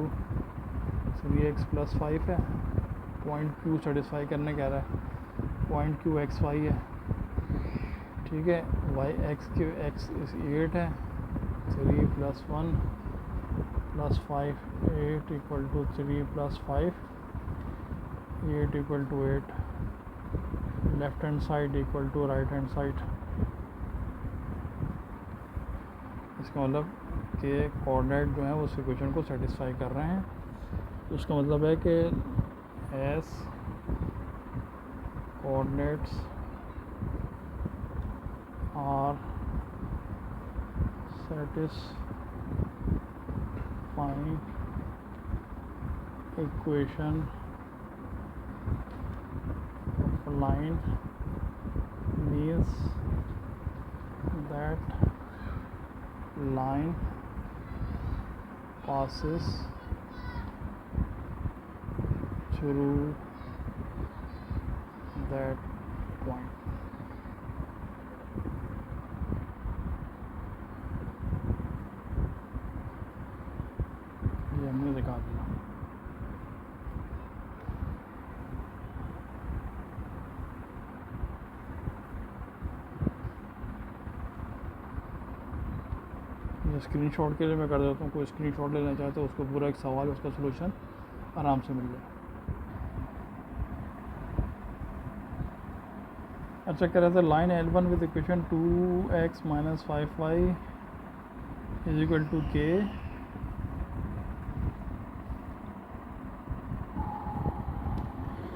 3x plus 5 है, पॉइंट क्यू सेटिस्फाई करने कह रहा है, पॉइंट क्यू एक्स वाई है, ठीक है। y x 8 है, 3 plus 1 plus 5 8 equal to 3 plus 5 8 equal to 8, left hand side equal to right hand side. इसका मतलब कि कोऑर्डिनेट जो है उस इक्वेशन को सेटिस्फाई कर रहे हैं, तो उसका मतलब है कि as coordinates are satisfying equation of a line means that line passes through that point। ये हमने दिखा दिया। ये स्क्रीनशॉट के लिए मैं कर देता हूँ, कोई स्क्रीनशॉट लेना चाहे तो उसको पूरा एक सवाल, उसका सलूशन आराम से मिल जाए। अच्छा, कह रहे थे line L1 with equation 2x minus 5y is equal to k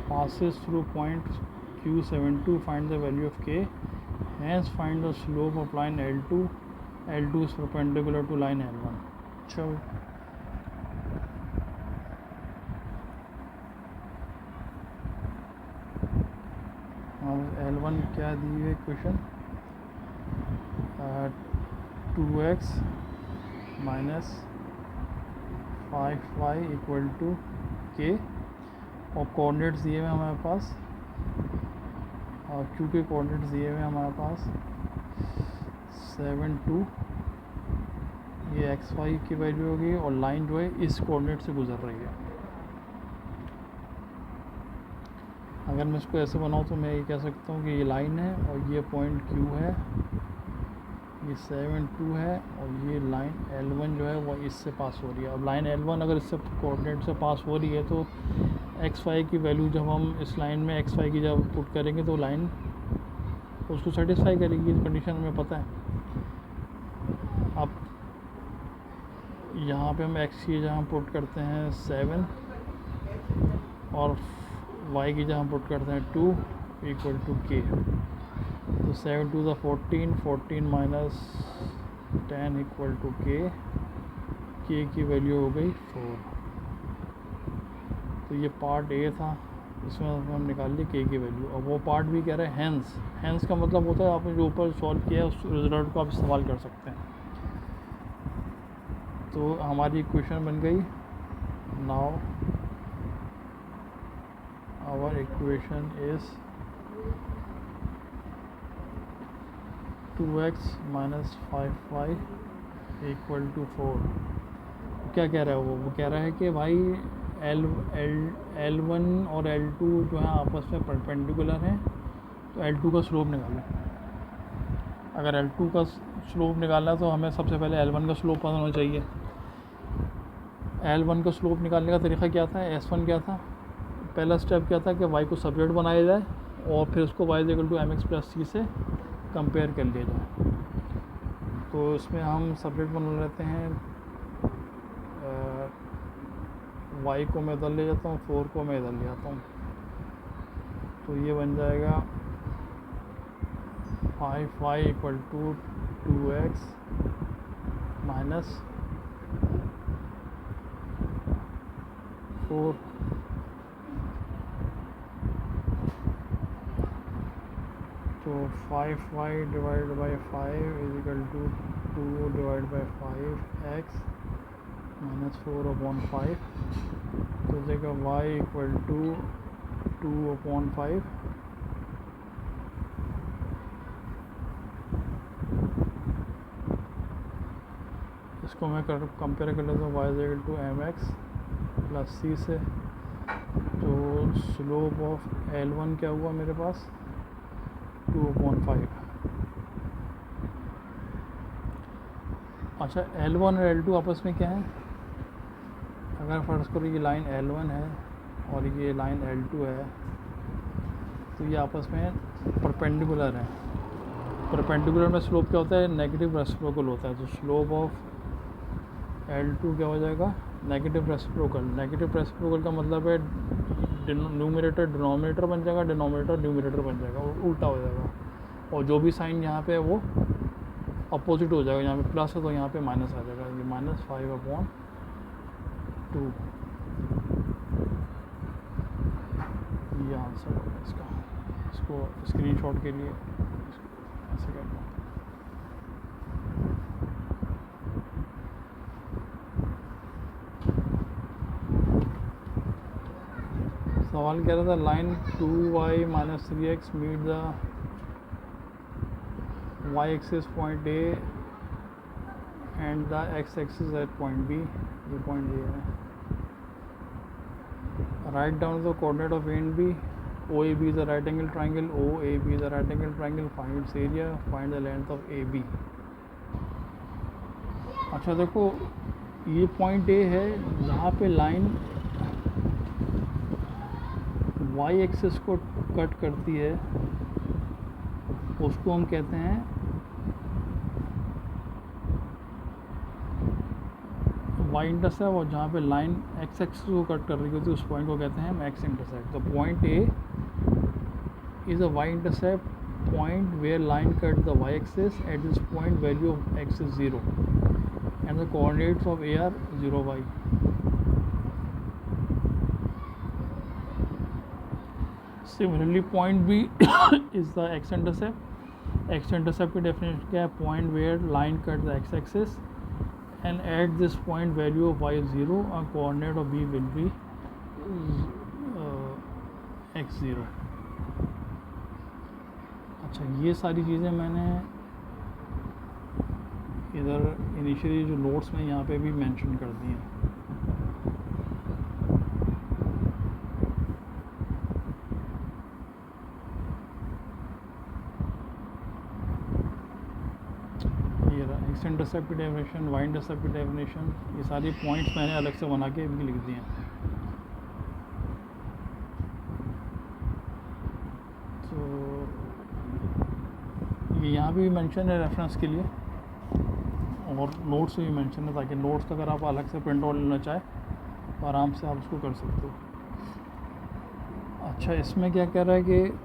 passes through point Q7 to find the value of k, hence find the slope of line L2 is perpendicular to line L1। अच्छा, L1 क्या दी है equation, 2x minus 5y equal to k, और coordinates दिए हुए हमारे पास, और Q के कोऑर्डिनेट्स दिए हुए हमारे पास 7 2, ये एक्स वाई की वैल्यू होगी, और लाइन जो है इस कोऑर्डिनेट से गुजर रही है। अगर मैं इसको ऐसे बनाऊँ तो मैं ये कह सकता हूँ कि ये लाइन है और ये पॉइंट Q है, ये 7 2 है और ये लाइन L1 जो है वो इससे पास हो रही है। अब लाइन L1 अगर इससे कोऑर्डिनेट से पास हो रही है तो एक्स वाई की वैल्यू जब हम इस लाइन में एक्स वाई की जब पुट करेंगे तो लाइन उसको सेटिस्फाई करेगी, इस कंडीशन हमें पता है। अब यहाँ पे हम एक्स की जहाँ पुट करते हैं 7 और वाई की जहाँ पुट करते हैं 2 इक्वल टू के, तो 7 2 द 14, 14 माइनस 10 इक्वल टू के की वैल्यू हो गई 4। तो ये पार्ट ए था, इसमें हम निकाल लिए के की वैल्यू। अब वो पार्ट भी कह रहे हैं हैंस, हैंस का मतलब होता है आपने जो ऊपर सॉल्व किया है उस रिजल्ट को आप इस्तेमाल कर सकते हैं। तो हमारी इक्वेशन बन गई। Now our equation is 2x minus 5y equal to 4। क्या कह रहा है वो कह रहा है कि भाई L1 और L2 जो है आपस में परपेंडिकुलर हैं, तो L2 का स्लोप निकालें। अगर L2 का स्लोप निकालना है तो हमें सबसे पहले L1 का स्लोप पता होना चाहिए। L1 का स्लोप निकालने का तरीका क्या था, S1 क्या था, पहला स्टेप क्या था कि y को सब्जेक्ट बनाया जाए और फिर उसको y equal to mx plus c से कंपेयर कर लिया जाए। तो इसमें हम सब्जेक्ट बना लेते हैं, y को मैं इधर ले जाता हूँ, 4 को मैं इधर ले आता हूँ, तो ये बन जाएगा 5y equal to 2x minus 4। तो 5y divide by 5 is equal to 2 divide by 5x minus 4/5। तो देगा y इक्वल टू 2/5 इसको मैं कंपेयर कर लेता हूँ y equal to mx plus c से। तो स्लोप ऑफ L1 क्या हुआ मेरे पास 2/5। अच्छा L1 और L2 आपस में क्या है, अगर फर्ज करो ये लाइन L1 है और ये लाइन L2 है तो ये आपस में परपेंडिकुलर है। परपेंडिकुलर में स्लोप क्या होता है, नेगेटिव रेसिप्रोकल होता है। तो स्लोप ऑफ L2 क्या हो जाएगा, नेगेटिव रेसिप्रोकल। नेगेटिव रेसिप्रोकल का मतलब है न्यूमरेटर डिनोमिनेटर बन जाएगा, डिनोमिनेटर न्यूमरेटर बन जाएगा, उल्टा हो जाएगा। और जो भी साइन यहाँ पे है वो अपोजिट हो जाएगा, यहाँ पे प्लस है तो यहाँ पे माइनस आ जाएगा, ये -5/2। ये आंसर होगा इसका। इसको स्क्रीनशॉट के लिए ऐसे करना। सवाल कह रहा था line 2y minus 3x meet the y axis point A and the x axis at point B। ये पॉइंट A है। Right down the coordinate of A and B। OAB is a right angle triangle, OAB is a right angle triangle, find its area, find the length of AB। अच्छा देखो ये point A है जहाँ पे line y axis को cut करती है, उसको हम कहते हैं y इंटरसेप्ट, और जहाँ पे लाइन x एक्सिस को कट कर रही होती है उस पॉइंट को कहते हैं हम x इंटरसेप्ट। तो point A is a y intercept point where line cuts the y axis. At this point value of x is 0 and the coordinates of A are 0 y। Similarly point B is the x intercept। x intercept की definition क्या है, point where line cuts the x axis and at this point value of y is 0 and coordinate of B will be x0। अच्छा ये सारी चीज़ें मैंने इधर initially जो नोट्स में यहाँ पे भी मेंशन कर दी हैं। एक्स इंटरसेप्ट की डेफिनेशन, वाई इंटरसेप्ट की डेफिनेशन, ये सारे पॉइंट्स मैंने अलग से बना के इनकी लिख दिए हैं। तो ये यहाँ भी मेंशन है रेफरेंस के लिए, और नोट्स भी मेंशन है, ताकि नोट्स अगर आप अलग से प्रिंट आउट लेना चाहें तो आराम से आप उसको कर सकते हो। अच्छा, इसमें क्या कह रहा है कि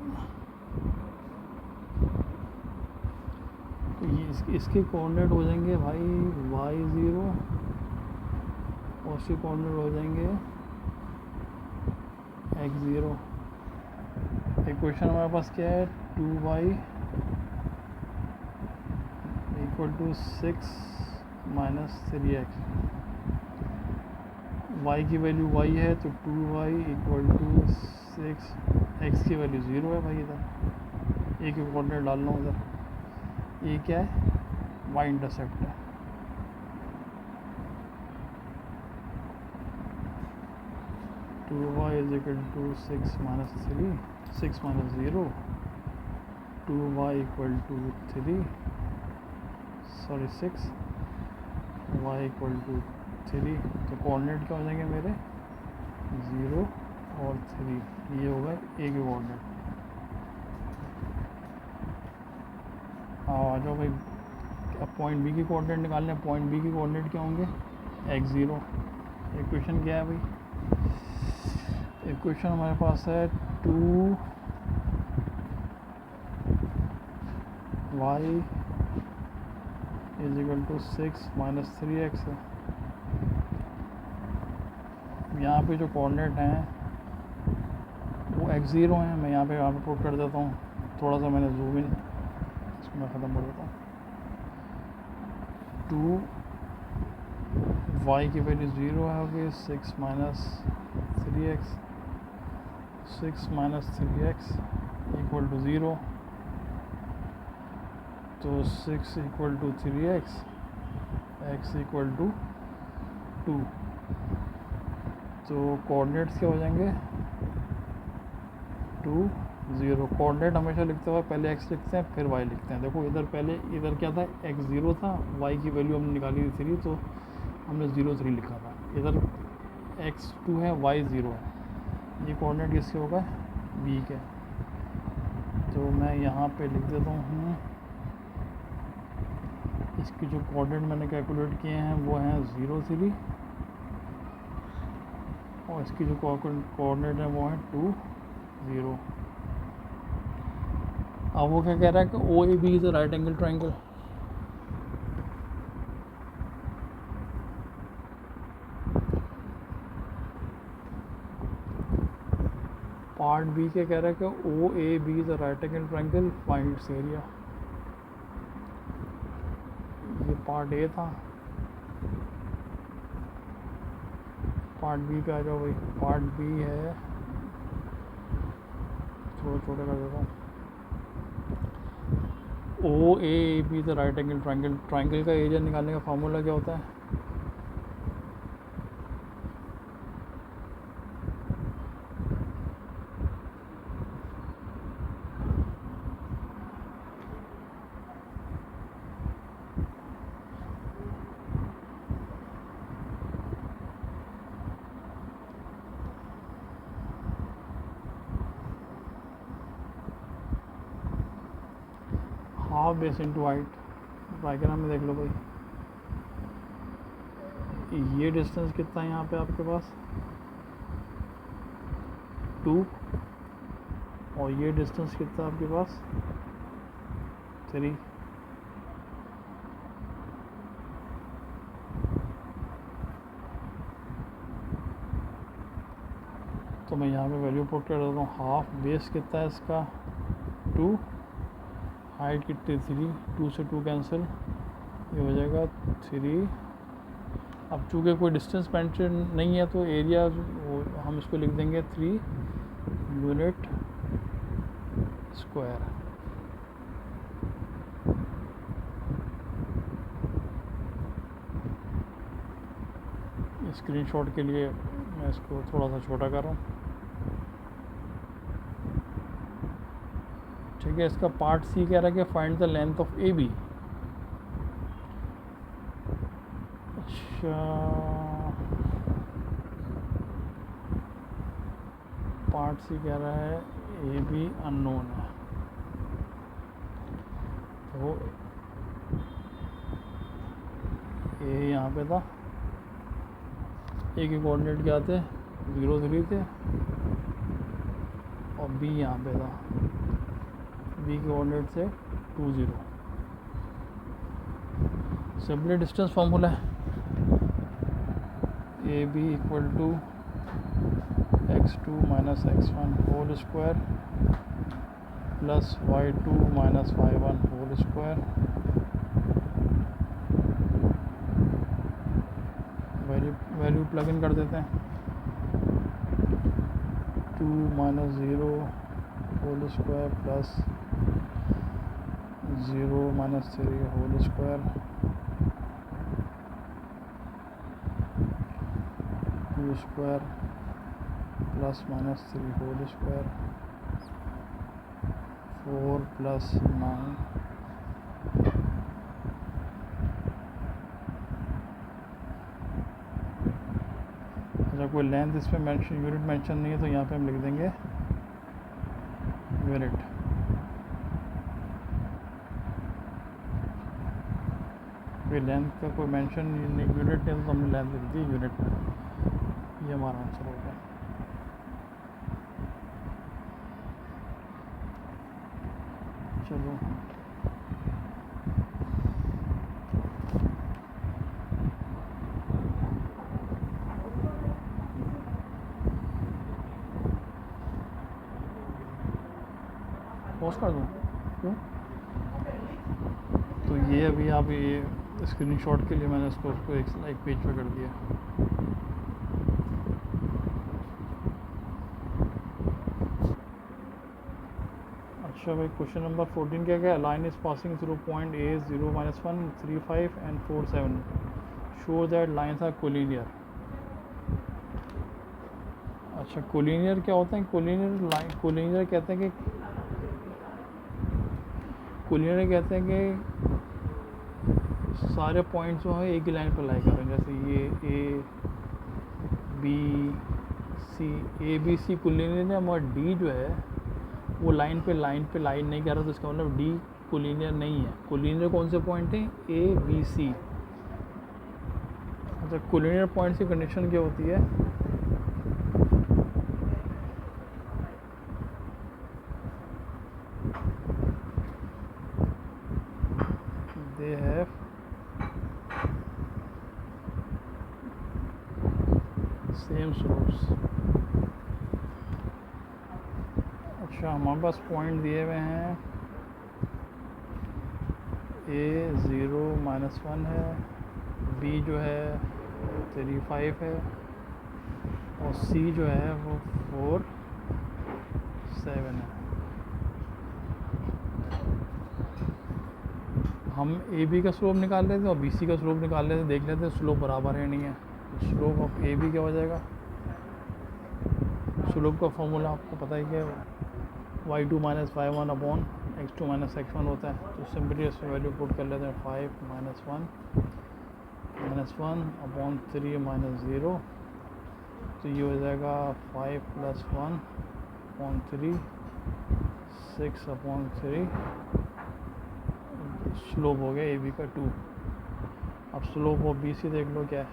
तो ये इसके कोऑर्डिनेट हो जाएंगे भाई y0, और इसके कोऑर्डिनेट हो जाएंगे x0। इक्वेशन हमारे पास क्या है, 2y = 6 - 3x। y की वैल्यू y है तो 2y = 6, x की वैल्यू 0 है भाई, इधर एक कोऑर्डिनेट डाल लो उधर। ये क्या है, y इंटरसेप्ट है। Two Y = 6 - 3, 6 - 0, 2y = 3, sorry 6, y = 3। तो कोऑर्डिनेट क्या हो जाएंगे मेरे, 0 और 3, ये होगा एक कोऑर्डिनेट। आ जाओ भाई, अब पॉइंट बी की कोऑर्डिनेट निकालने हैं। पॉइंट बी की कोऑर्डिनेट क्या होंगे, x0। इक्वेशन क्या है भाई, इक्वेशन हमारे पास है 2y = 6 - 3x है। यहाँ पे जो कोऑर्डिनेट हैं वो x0 हैं। मैं यहाँ पे पुट कर देता हूँ, थोड़ा सा मैंने जूम इन, इसको मैं ख़त्म कर देता हूँ। 2y की वैल्यू 0 है, होगी 6 - 3x, 6 - 3x = 0, तो 6 = 3x, x = 2। तो कोऑर्डिनेट्स क्या हो जाएंगे, 2 0। कोऑर्डिनेट हमेशा लिखते हुए पहले x लिखते हैं फिर y लिखते हैं। देखो इधर पहले, इधर क्या था, x0 था, y की वैल्यू हमने निकाली थी 3, तो हमने 0 3 लिखा था। इधर x2 है, y0 है। ये कोऑर्डिनेट किसके होगा, b के। तो मैं यहाँ पे लिख देता हूँ, इसकी जो कोऑर्डिनेट मैंने कैलकुलेट किए हैं वो हैं 0 3, और इसकी जो कोऑर्डिनेट है वो है 2 0। अब वो क्या कह रहा है कि OAB is a right angle triangle. Part B क्या कह रहा है कि OAB is a right angle triangle, find its area. ये पार्ट ए था। पार्ट बी पे आ जाओ भाई। पार्ट बी है, थोड़ा छोटा कर देता हूँ। OAB the right angle triangle. Triangle का एरिया निकालने का फार्मूला क्या होता है, half base into height. Diagram में देख लो भाई, ये डिस्टेंस कितना है यहाँ पे आपके पास, 2, और ये डिस्टेंस कितना है आपके पास, 3। तो मैं यहाँ पे वैल्यू पुट कर देता हूँ। हाफ बेस कितना है इसका, 2, हाइट कितनी, 3, 2 से 2 कैंसिल, ये हो जाएगा 3। अब चूँकि कोई डिस्टेंस मेंशन नहीं है तो एरिया हम इसको लिख देंगे 3 यूनिट स्क्वायर। स्क्रीनशॉट के लिए मैं इसको थोड़ा सा छोटा कर रहा हूँ, ठीक है। इसका पार्ट सी कह रहा है कि find the length of AB। अच्छा, पार्ट सी कह रहा है ए बी अननोन है, तो ए यहाँ पे था, ए के कोऑर्डिनेट क्या थे 0 3 थे, और बी यहाँ पे था, बी के कोऑर्डिनेट से 2 0। सिंपली डिस्टेंस फॉर्मूला है A B equal to x2 minus x1 whole square plus y2 minus y1 whole square, value plug in कर देते हैं, 2 minus 0 whole square plus 0 minus 3 whole square, square plus minus 3 whole square, 4 plus 9 अगर कोई length इस पर mention unit mention नहीं है तो यहाँ पे हम लिख देंगे यूनिट। कोई लेंथ का कोई मेंशन यूनिट नहीं तो हमने लेंथ लिख दी यूनिट में, ये हमारा आंसर हो गया। चलो पॉज कर दूँ क्यों? तो ये अभी आप ये स्क्रीनशॉट के लिए मैंने इसको एक पेज पे कर दिया। अच्छा भाई, क्वेश्चन नंबर 14 क्या क्या, line is passing through point A 0 minus 1 3 5 and 4 7, show that lines are collinear. अच्छा, कोलिनियर क्या होता है? कोलिनियर कहते हैं कि सारे पॉइंट्स जो है एक ही लाइन पर लाई कर रहे हैं, जैसे ये A B C, A B C collinear है, मगर डी जो है वो लाइन पे लाइन नहीं कर रहा, तो इसका मतलब डी कोलिनियर नहीं है। कोलिनियर कौन से पॉइंट हैं? A B C. अच्छा, कोलिनियर पॉइंट्स की कंडीशन क्या होती है? They have same slopes. अच्छा, हमारे पास पॉइंट दिए हुए हैं, ए 0 माइनस 1 है, बी जो है 3 5 है, और सी जो है वो 4 7 है। हम ए बी का स्लोप निकाल लेते हैं और बी सी का स्लोप निकाल लेते हैं, देख लेते हैं स्लोप बराबर है नहीं है। स्लोप ऑफ ए बी क्या हो जाएगा? स्लोप का फॉर्मूला आपको पता ही क्या है, y2 minus y1 upon x2 minus x1 होता है। तो सिंपली इसमें वैल्यू पुट कर लेते हैं, 5 माइनस 1 अपॉन 3 माइनस 0, तो ये हो जाएगा 5 प्लस 1 अपॉन 3, 6 अपॉन 3। स्लोप हो गया ए बी का 2। अब स्लोप ऑफ बी सी देख लो क्या है,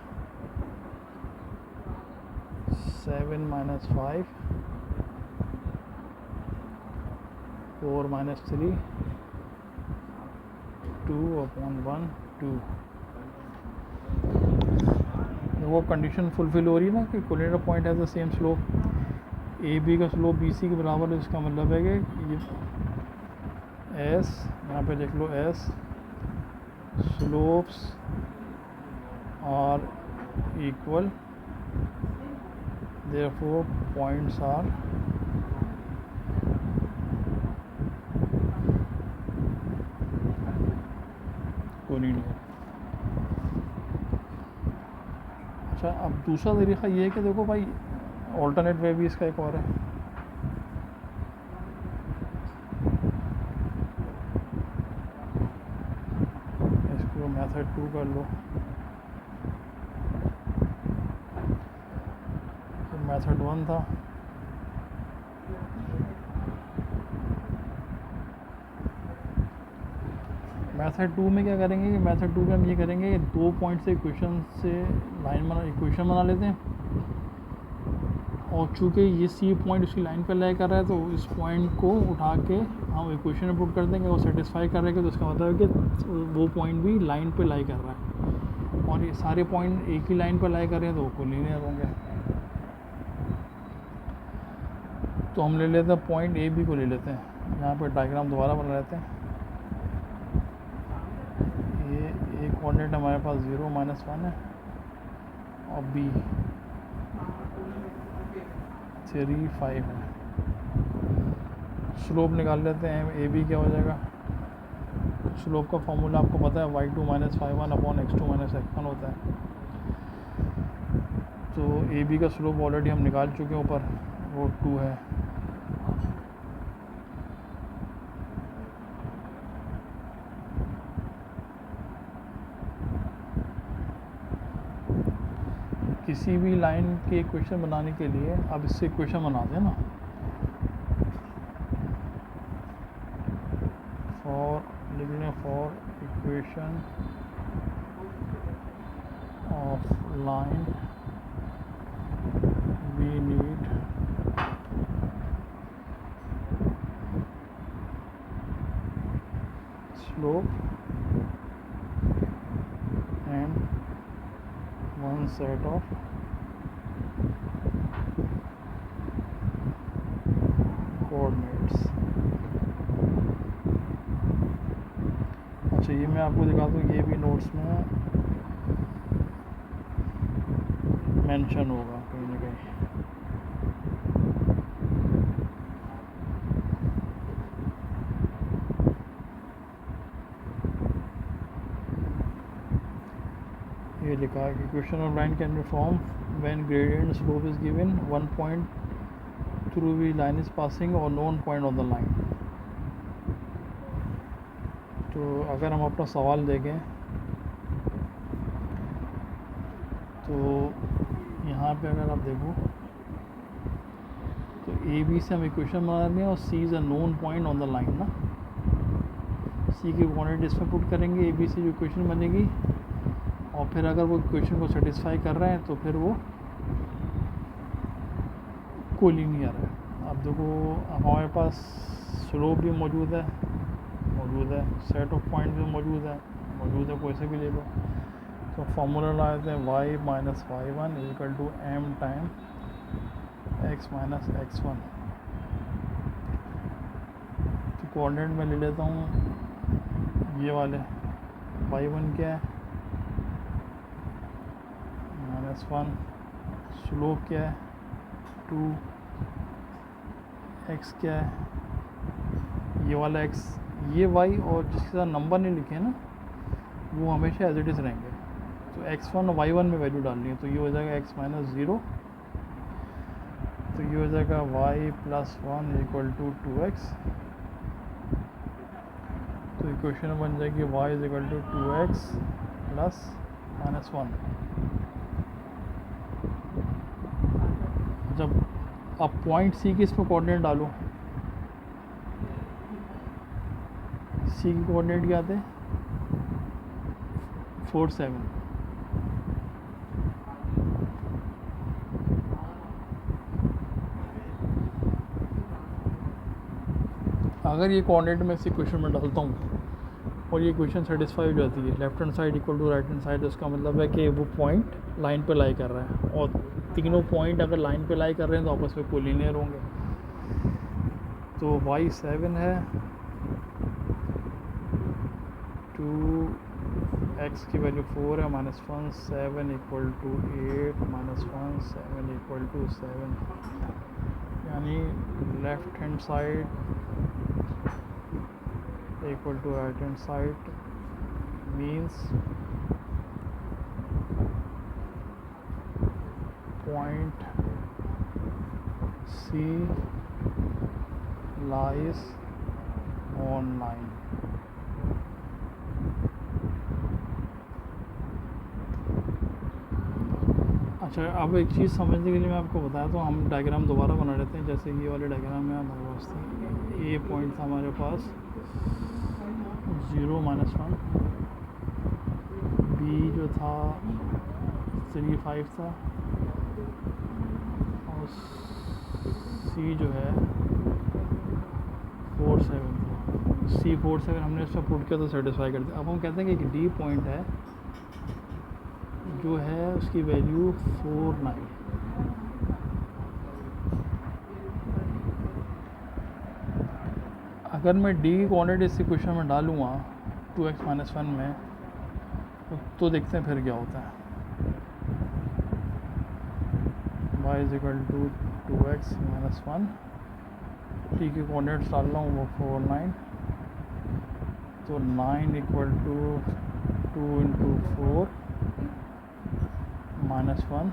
7 माइनस 5, 4 माइनस 3, 2 अपॉन 1 2। वो कंडीशन फुलफिल हो रही है ना कि collinear point has the same slope. A B का स्लोप बी सी के बराबर है, इसका मतलब है कि ये एस, यहाँ पे देख लो एस, slopes are equal, therefore points are collinear. अच्छा, अब दूसरा तरीका ये है कि देखो भाई, ऑल्टरनेट वे भी इसका एक और है। इसको मेथड 2 कर लो। मेथड 1 था। मेथड 2 में क्या करेंगे कि मेथड 2 में हम ये करेंगे कि 2 पॉइंट से इक्वेशन बना लेते हैं, और चूँकि ये सी पॉइंट उसकी लाइन पर लाई कर रहा है तो इस पॉइंट को उठा के हम इक्वेशन में पुट कर देंगे, वो सेटिस्फाई कर रहा है तो उसका मतलब है कि वो पॉइंट भी लाइन पे लाई कर रहा है, और ये सारे पॉइंट एक ही लाइन पर लाई कर रहे हैं तो वो कोलिनियर होंगे। तो हम ले लेते हैं पॉइंट ए बी को ले लेते हैं, यहाँ पे डायग्राम दोबारा बना लेते हैं। ये एक कोऑर्डिनेट हमारे पास 0 -1 है और बी 3 5 है। स्लोप निकाल लेते हैं, ए बी क्या हो जाएगा। स्लोप का फॉर्मूला आपको पता है y2 - 5 अपॉन x2 - x1 होता है। तो ए बी का स्लोप ऑलरेडी हम निकाल चुके हैं ऊपर, वो 2 है। किसी भी लाइन के इक्वेशन बनाने के लिए अब इससे इक्वेशन बनाते हैं ना, for equation of line we need slope and one set of coordinates. अच्छा, ये मैं आपको दिखा दूँ, ये भी नोट्स में मेंशन होगा कहीं ना कहीं। ये लिखा है कि equation of line can be form when gradient slope is given, one point through we line is passing और known point on the line. तो अगर हम अपना सवाल देखें तो यहाँ पे अगर आप देखो तो ए बी से हम इक्वेशन बना रहे हैं और C is a known point on the line ना। सी की कोऑर्डिनेट इसमें पुट करेंगे, ए बी से जो इक्वेशन बनेगी, और फिर अगर वो इक्वेशन को सेटिस्फाई कर रहे हैं तो फिर वो कोलिनियर है। अब देखो हमारे पास स्लोप भी मौजूद है, सेट ऑफ पॉइंट भी मौजूद है, कोई से भी ले लो। तो फॉर्मूला लगाते हैं y - y1 = m time x - x1। तो कोऑर्डिनेट में ले लेता हूँ ये वाले, y1 क्या है -1, स्लोप क्या है 2, x क्या है ये वाला x, ये y, और जिसके साथ नंबर नहीं लिखे ना वो हमेशा एज इट इज़ रहेंगे। तो x1 और y1 में वैल्यू डालनी है, तो ये हो जाएगा x - 0, तो ये हो जाएगा y + 1 = 2x। तो इक्वेशन बन जाएगी y = 2x + -1। जब अब पॉइंट सी की इसमें कोऑर्डिनेट डालो, सी की कोऑर्डिनेट क्या आते हैं 4 7। अगर ये कोऑर्डिनेट में इस इक्वेशन में डालता हूँ और ये इक्वेशन सेटिस्फाई हो जाती है, left hand side = right hand side, उसका मतलब है कि वो पॉइंट लाइन पे लाई कर रहा है, और तीनों पॉइंट अगर लाइन पे लाई कर रहे हैं तो आपस में कोलिनियर होंगे। तो y 7 है, 2x की वैल्यू 4 है, -1 7 = 8, -1 7 = 7, यानी left hand side = right hand side means point C lies on line। अच्छा, अब एक चीज़ समझने के लिए मैं आपको बताया तो हम डायग्राम दोबारा बना लेते हैं। जैसे ये वाले डायग्राम में हमारे पास थी, ए पॉइंट था हमारे पास 0 - 1, बी जो था 3 5 था, और सी जो है 4 7 था। सी 4 7 हमने इसमें पुट किया तो सेटिस्फाई कर दिया। अब हम कहते हैं कि एक डी पॉइंट है जो है उसकी वैल्यू 4 9। अगर मैं डी की कोऑर्डिनेट इस इक्वेशन में डालूँगा 2x - 1 में, तो देखते हैं फिर क्या होता है। y = 2x - 1, टी के कोऑर्डिनेट्स डाल रहा हूँ वो 4 9, तो 9 = 2 × 4 - 1,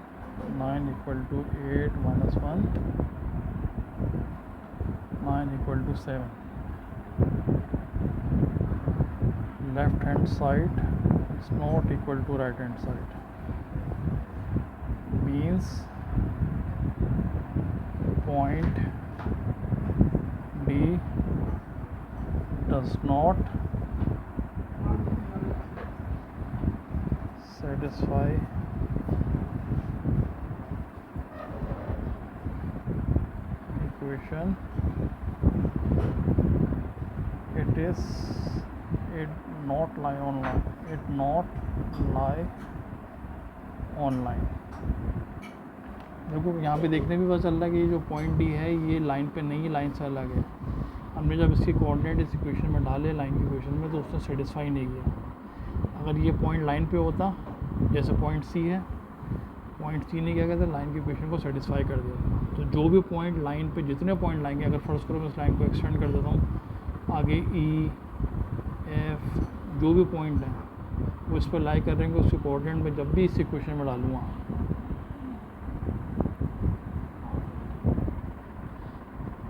9 = 8 - 1, 9 = 7. Left hand side is not equal to right hand side, means point D does not satisfy equation. It not lie on line. It not lie on line. देखो यहाँ पे देखने भी पता चल रहा है कि ये जो पॉइंट डी है ये लाइन पे नहीं है, लाइन से अलग है। हमने जब इसके कोऑर्डिनेट इस इक्वेशन में डाले लाइन की इक्वेशन में, तो उसने सेटिस्फाई नहीं किया। अगर ये पॉइंट लाइन पे होता, जैसे पॉइंट सी है, पॉइंट सी ने क्या कहता है, लाइन की इक्वेशन को सेटिस्फाई कर दिया। तो जो भी पॉइंट लाइन पे जितने पॉइंट लाएंगे, अगर फर्स्ट करो मैं इस लाइन को एक्सटेंड कर देता हूँ आगे, ई एफ जो भी पॉइंट हैं वो इस पर लाई कर रहेंगे, उसके कोऑर्डिनेट में जब भी इस इक्वेशन में डालूँगा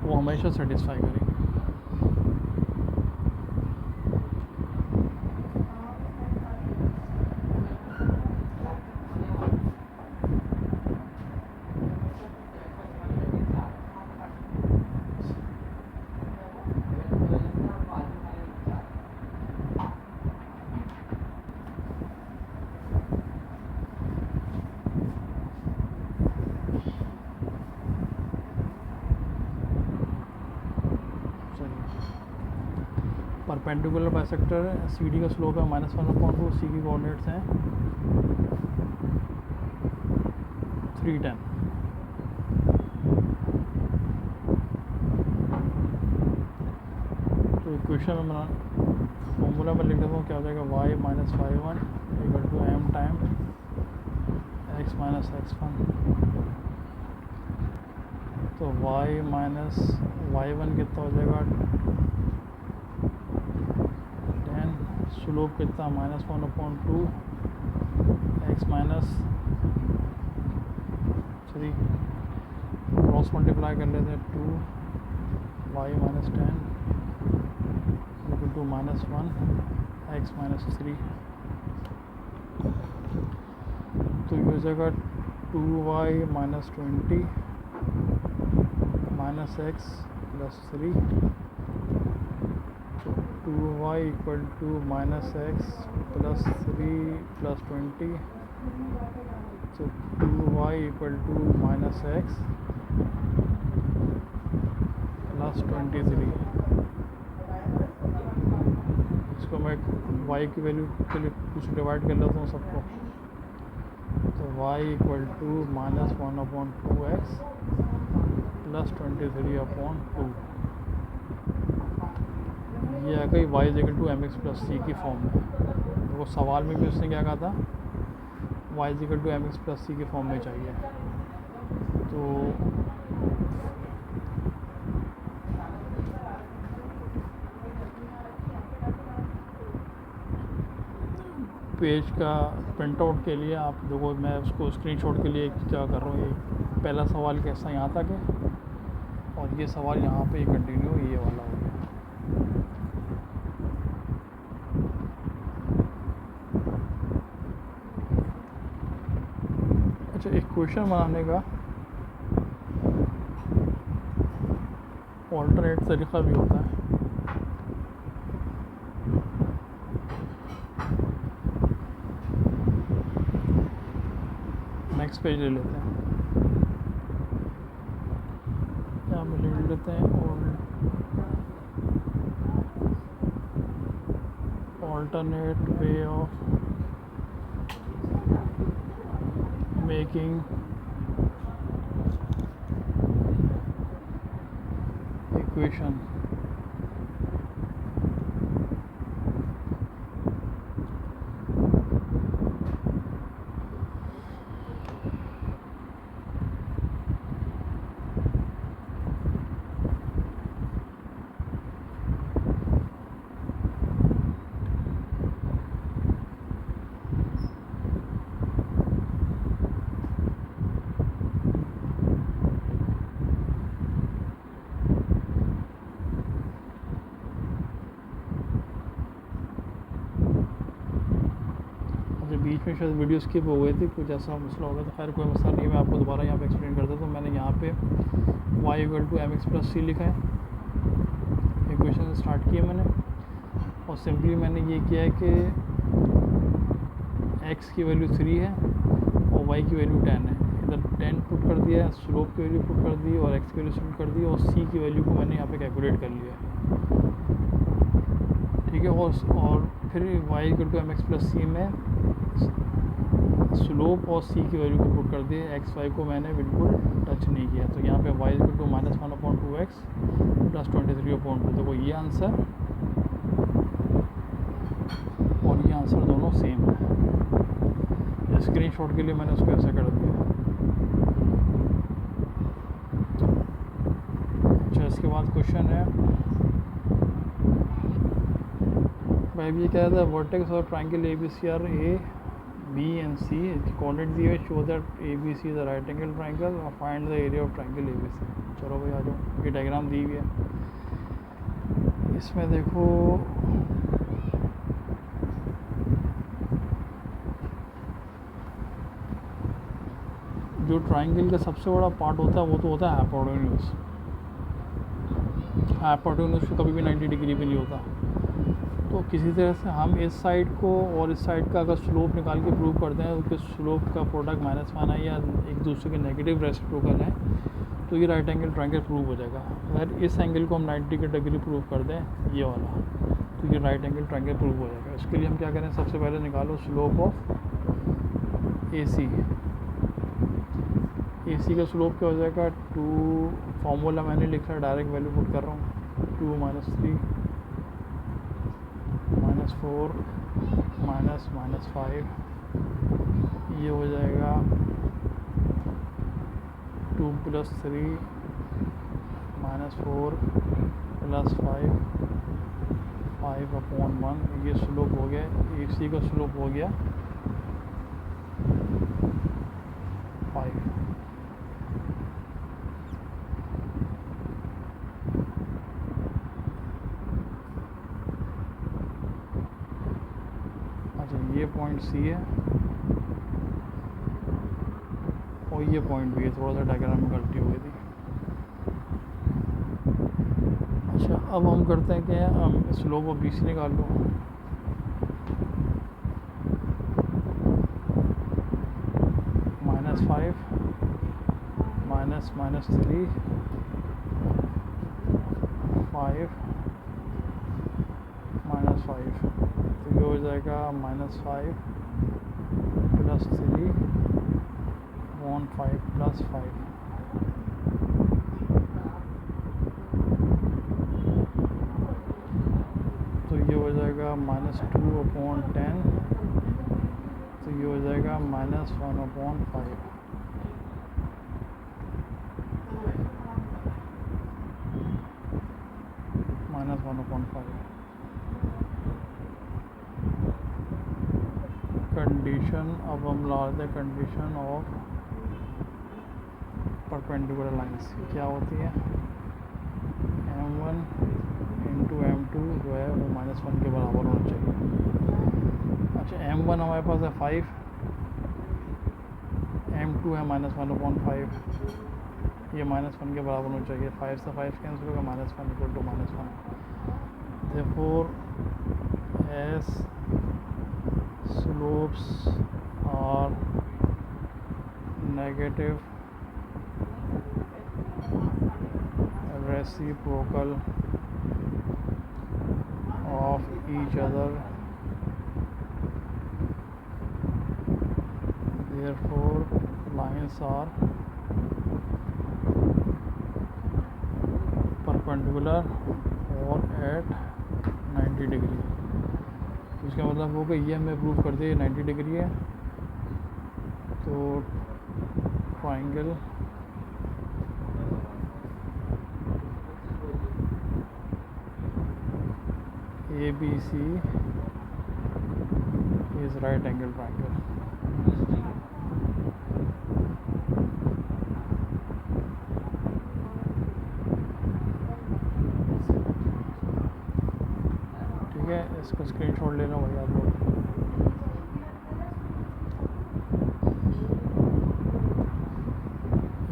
वो हमेशा सेटिस्फाई करेंगे। परपेंडिकुलर बाइसेक्टर है, सी डी का स्लोप है -1/2, सी की कोऑर्डिनेट्स हैं 3 10। तो इक्वेशन में बना फॉर्मूला में लिख देता हूँ, क्या हो जाएगा, y - 5 1 = m time x - x1। तो y - y1 कितना हो जाएगा 10, स्लोप कितना -1/2 x - 3, क्रॉस मल्टीप्लाई कर लेते हैं 2 y - 10 = -1 x - 3। तो ये हो जाएगा 2y - 20 -x + 3, 2y = -x + 3 + 20, तो 2y = -x + 23। इसको मैं y की वैल्यू के लिए कुछ डिवाइड कर लेता हूँ सबको, तो y = -1/2x + 23/2। ये आ गई y = mx + c की फॉर्म में। वो सवाल में भी उसने क्या कहा था, y = mx + c की फॉर्म में चाहिए। तो पेज का प्रिंट आउट के लिए आप देखो, मैं उसको स्क्रीनशॉट के लिए क्या कर रहा हूँ, ये पहला सवाल कैसा यहाँ तक है और ये सवाल यहाँ पे कंटिन्यू ये वाला हो गया। अच्छा, इक्वेशन बनाने का ऑल्टरनेट तरीका भी होता है। नेक्स्ट पेज ले लेते हैं, यहाँ पे ले लेते हैं alternate way of making equation. बीच में शायद वीडियो स्किप हो गई थी, कुछ ऐसा मसला हो गया था। खैर कोई मसला नहीं है, मैं आपको दोबारा यहाँ पे एक्सप्लेन करता हूँ। तो मैंने यहाँ पे y = mx + c लिखा है, इक्वेशन स्टार्ट किया मैंने, और सिंपली मैंने ये किया है कि x की वैल्यू 3 है और y की वैल्यू 10 है। इधर 10 पुट कर दिया, स्लोप की वैल्यू पुट कर दी और x की वैल्यू पुट कर दी, और c की वैल्यू को मैंने यहाँ पे कैलकुलेट कर लिया है, ठीक है। और फिर y = mx + c में स्लोप और c की वैल्यू को पुट कर दिए, एक्स वाई को मैंने बिल्कुल टच नहीं किया। तो यहाँ पे y = -1/2x + 23/2। देखो ये आंसर और ये आंसर दोनों सेम है। स्क्रीनशॉट के लिए मैंने उसको ऐसा कर दिया। अच्छा, इसके बाद क्वेश्चन है भाई, ये क्या था, वर्टेक्स और triangle ABC are A, B and C coordinate दिए हुए, show that ABC is a right angle triangle और find the area of triangle ABC। चलो भाई आ जाओ, ये डायग्राम दी हुई है। इसमें देखो जो ट्रायंगल का सबसे बड़ा पार्ट होता है वो तो होता है हाइपोटेन्यूज। हाइपोटेन्यूज तो कभी भी 90 डिग्री भी नहीं होता। तो किसी तरह से हम इस साइड को और इस साइड का अगर स्लोप निकाल के प्रूव करते हैं तो स्लोप का प्रोडक्ट -1 है या एक दूसरे के नेगेटिव रेसिप्रोकल है, तो ये राइट एंगल ट्रायंगल प्रूव हो जाएगा। अगर इस एंगल को हम 90 डिग्री प्रूव कर दें ये वाला, तो ये राइट एंगल ट्रायंगल प्रूव हो जाएगा। इसके लिए हम क्या करें, सबसे पहले निकालो स्लोप ऑफ AC। AC का स्लोप क्या हो जाएगा, 2, फॉर्मूला मैंने लिखा है, डायरेक्ट वैल्यू पुट कर रहा हूँ, 2 - 3 -4 -5, ये हो जाएगा 2 + 3 -4 + 5/1। ये स्लोप हो गया, AC का स्लोप हो गया 5। ये पॉइंट C है और ये पॉइंट भी है, थोड़ा सा डायग्राम में गलती हो गई थी। अच्छा, अब हम करते हैं कि हम स्लोप ऑफ BC निकाल लो। -5 -3 5 -5, तो ये हो जाएगा -5 + 3 5 + 5। तो ये हो जाएगा -2/10, तो ये हो जाएगा -1/5। -1/5। कंडीशन, अब हम लाते हैं कंडीशन ऑफ परपेंडिकुलर लाइंस। क्या होती है, M1 × M2 जो है वो -1 के बराबर होना चाहिए। अच्छा, M1 हमारे पास है 5, m2 है -1/5, ये -1 के बराबर होना चाहिए। 5 से 5 कैंसिल होगा, -1 = -1। therefore as slopes are negative reciprocal of each other, therefore lines are perpendicular or at 90 degree. तो इसका मतलब वो कि ये हमें प्रूव कर दिया 90 डिग्री है। तो triangle ABC is right angle triangle। ठीक है, इसका स्क्रीनशॉट ले लो भाई आप लोग।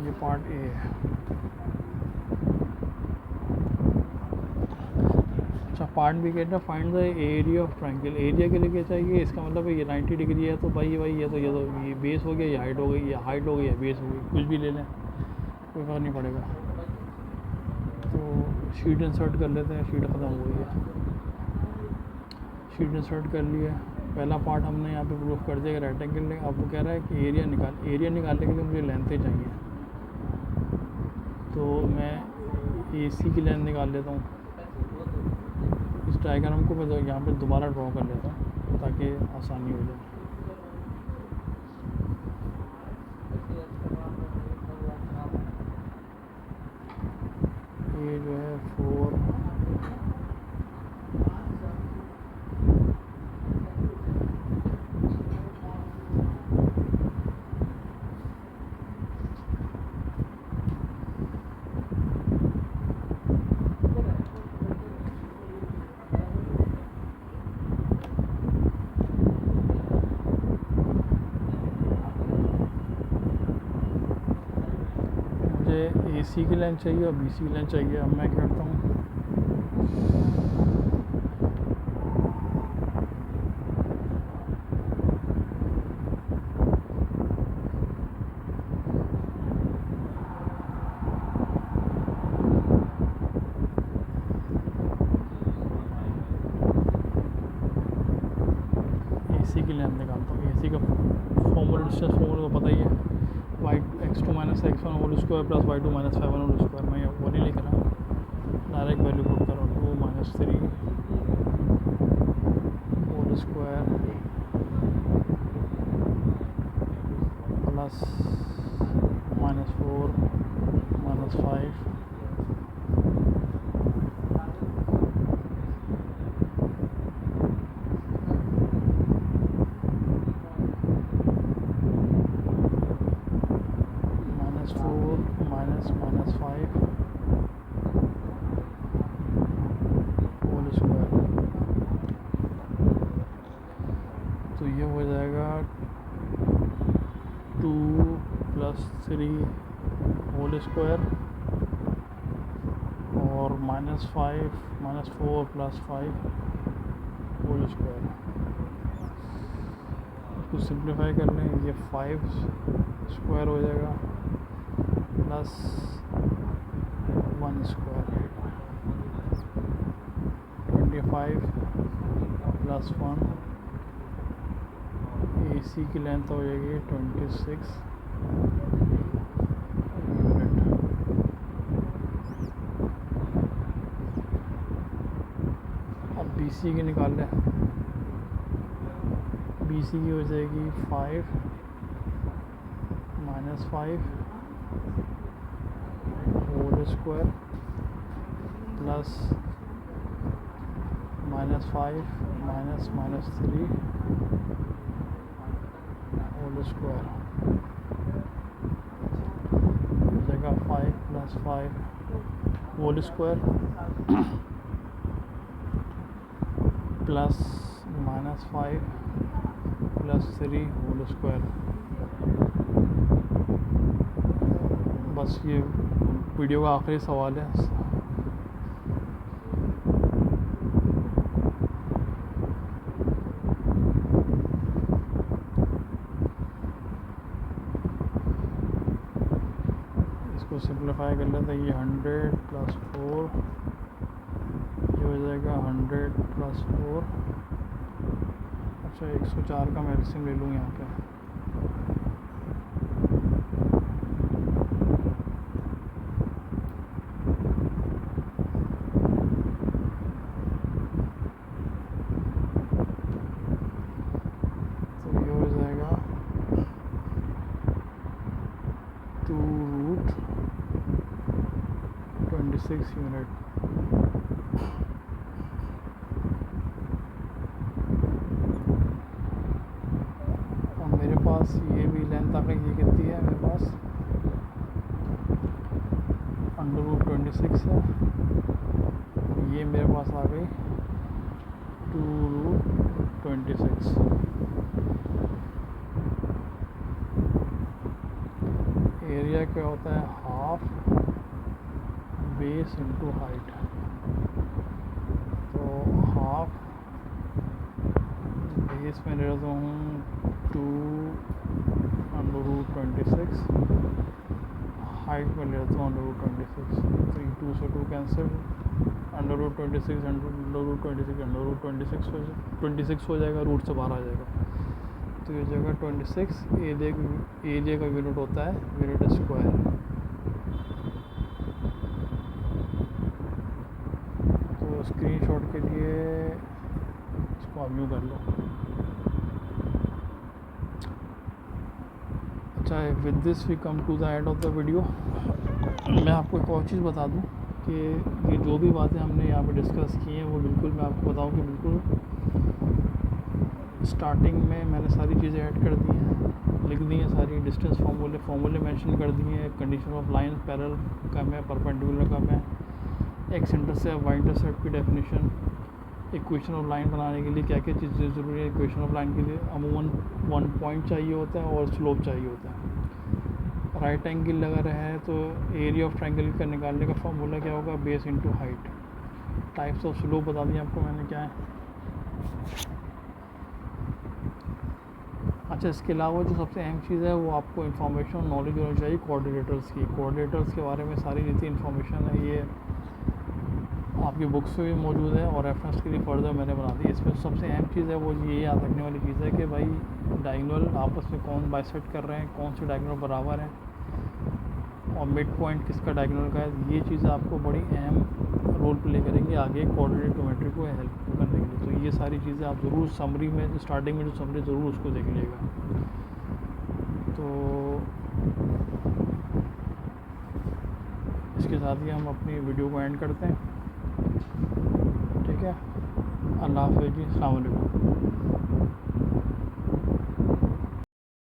ये पार्ट ए है। अच्छा, पार्ट बी कहता है find the area of triangle. Area के लिए क्या चाहिए, इसका मतलब है ये 90 डिग्री है तो भाई ये तो ये बेस हो गया, ये हाइट हो गई, ये हाइट हो गई, ये बेस हो गई, कुछ भी ले लें कोई फ़र्क नहीं पड़ेगा। तो शीट इंसर्ट कर लेते हैं, शीट ख़त्म हो गई है, शीट इंसर्ट कर लिया। पहला पार्ट हमने यहाँ पे प्रूफ कर दिया राइट एंगल ने। अब वो कह रहा है कि एरिया निकालने के लिए मुझे लेंथें चाहिए। तो मैं AC की लेंथ निकाल लेता हूँ। इस डायग्राम को मैं यहाँ पे दोबारा ड्रॉ कर लेता हूँ ताकि आसानी हो जाए। ये जो है 4 AC की लेंथ चाहिए और BC की लेंथ चाहिए। अब मैं क्या करता हूँ, AC की लेंथ निकालता हूँ। AC का फॉर्मूला, डिस्टेंस फॉर्मूला तो पता ही है, x2 - x1 whole square plus y2 - 5 whole square. मैं वो नहीं लिख रहा, डायरेक्ट वैल्यू पुट कर रहा हूँ। 2 - 3 whole square plus -4 - 5 -5 whole square. तो ये हो जाएगा 2 + 3 होल स्क्वायर और -5 - 4 + 5 होल स्क्वायर। इसको सिंप्लीफाई कर लें, ये 5 स्क्वायर हो जाएगा प्लस 1 स्क्वायर, 25 + 1। AC की लेंथ हो जाएगी 26 यूनिट। अब BC की निकाल लें। BC की हो जाएगी 5 - 5 whole square plus -5 - 3 whole square जगह 5 + 5 whole square plus -5 + 3 whole square. बस ये वीडियो का आखिरी सवाल है। इसको सिंप्लीफाई कर लेते हैं। ये 100 + 4 ये हो जाएगा 100 + 4। अच्छा 104 का मैं एलसीएम ले लूँ यहाँ पे। तो ये हो जाएगा 2√26 यूनिट। और मेरे पास ये भी लेंथ आ गई। ये कितनी है मेरे पास? √26 है। ये मेरे पास आ गई 2√26। एरिया क्या होता है? Half base into height. तो हाफ बेस में ले लेता हूँ 2√26, हाइट में ले लेता हूँ √26। तो 2 से 2 कैंसिल, √26 26 हो जाएगा, रूट से बाहर आ जाएगा। तो ये जगह 26 एरिया का यूनिट होता है यूनिट स्क्वायर। तो स्क्रीनशॉट के लिए इसको आप यूँ कर लो। अच्छा, with this we come to the end of the video. मैं आपको एक और चीज़ बता दूं कि ये जो भी बातें हमने यहाँ पे डिस्कस की हैं वो बिल्कुल मैं आपको बताऊं कि बिल्कुल स्टार्टिंग में मैंने सारी चीज़ें ऐड कर दी हैं, लिख दी हैं सारी। डिस्टेंस फार्मूले मेंशन कर दिए हैं। कंडीशन ऑफ लाइन पैरेलल कम है, परपेंडिकुलर कम है, एक्स इंटरसेप्ट वाई इंटरसेप्ट की डेफिनेशन, इक्वेशन ऑफ लाइन बनाने के लिए क्या क्या चीज़ें ज़रूरी है। इक्वेशन ऑफ लाइन के लिए अमूमन 1 पॉइंट चाहिए होता है और स्लोप चाहिए होता है। राइट एंगल लगा रहा है तो एरिया ऑफ ट्रायंगल का निकालने का फार्मूला क्या होगा? Base into height. Types of slope बता दिए आपको मैंने क्या है। अच्छा, इसके अलावा जो सबसे अहम चीज़ है वो आपको इन्फॉर्मेशन नॉलेज होनी चाहिए कोऑर्डिनेटर्स की। कोऑर्डिनेटर्स के बारे में सारी जितनी इन्फॉर्मेशन है ये आपकी बुक्स में भी मौजूद है और रेफरेंस के लिए फर्दर मैंने बना दी। इसमें सबसे अहम चीज़ है वो ये याद रखने वाली चीज़ है कि भाई डायगोनल आपस में कौन बाइसेक्ट कर रहे हैं, कौन से डायगोनल बराबर हैं और मिड पॉइंट किसका डायगोनल का है। ये चीज़ आपको बड़ी अहम रोल प्ले करेंगी आगे कोऑर्डिनेट ज्योमेट्री को हेल्प करने के लिए। तो ये सारी चीज़ें आप ज़रूर समरी में स्टार्टिंग में जो समरी ज़रूर उसको देख लीजिएगा। तो इसके साथ ही हम अपनी वीडियो को एंड करते हैं। ठीक है, अल्लाह हाफ़िज़ जी, अस्सलाम वालेकुम।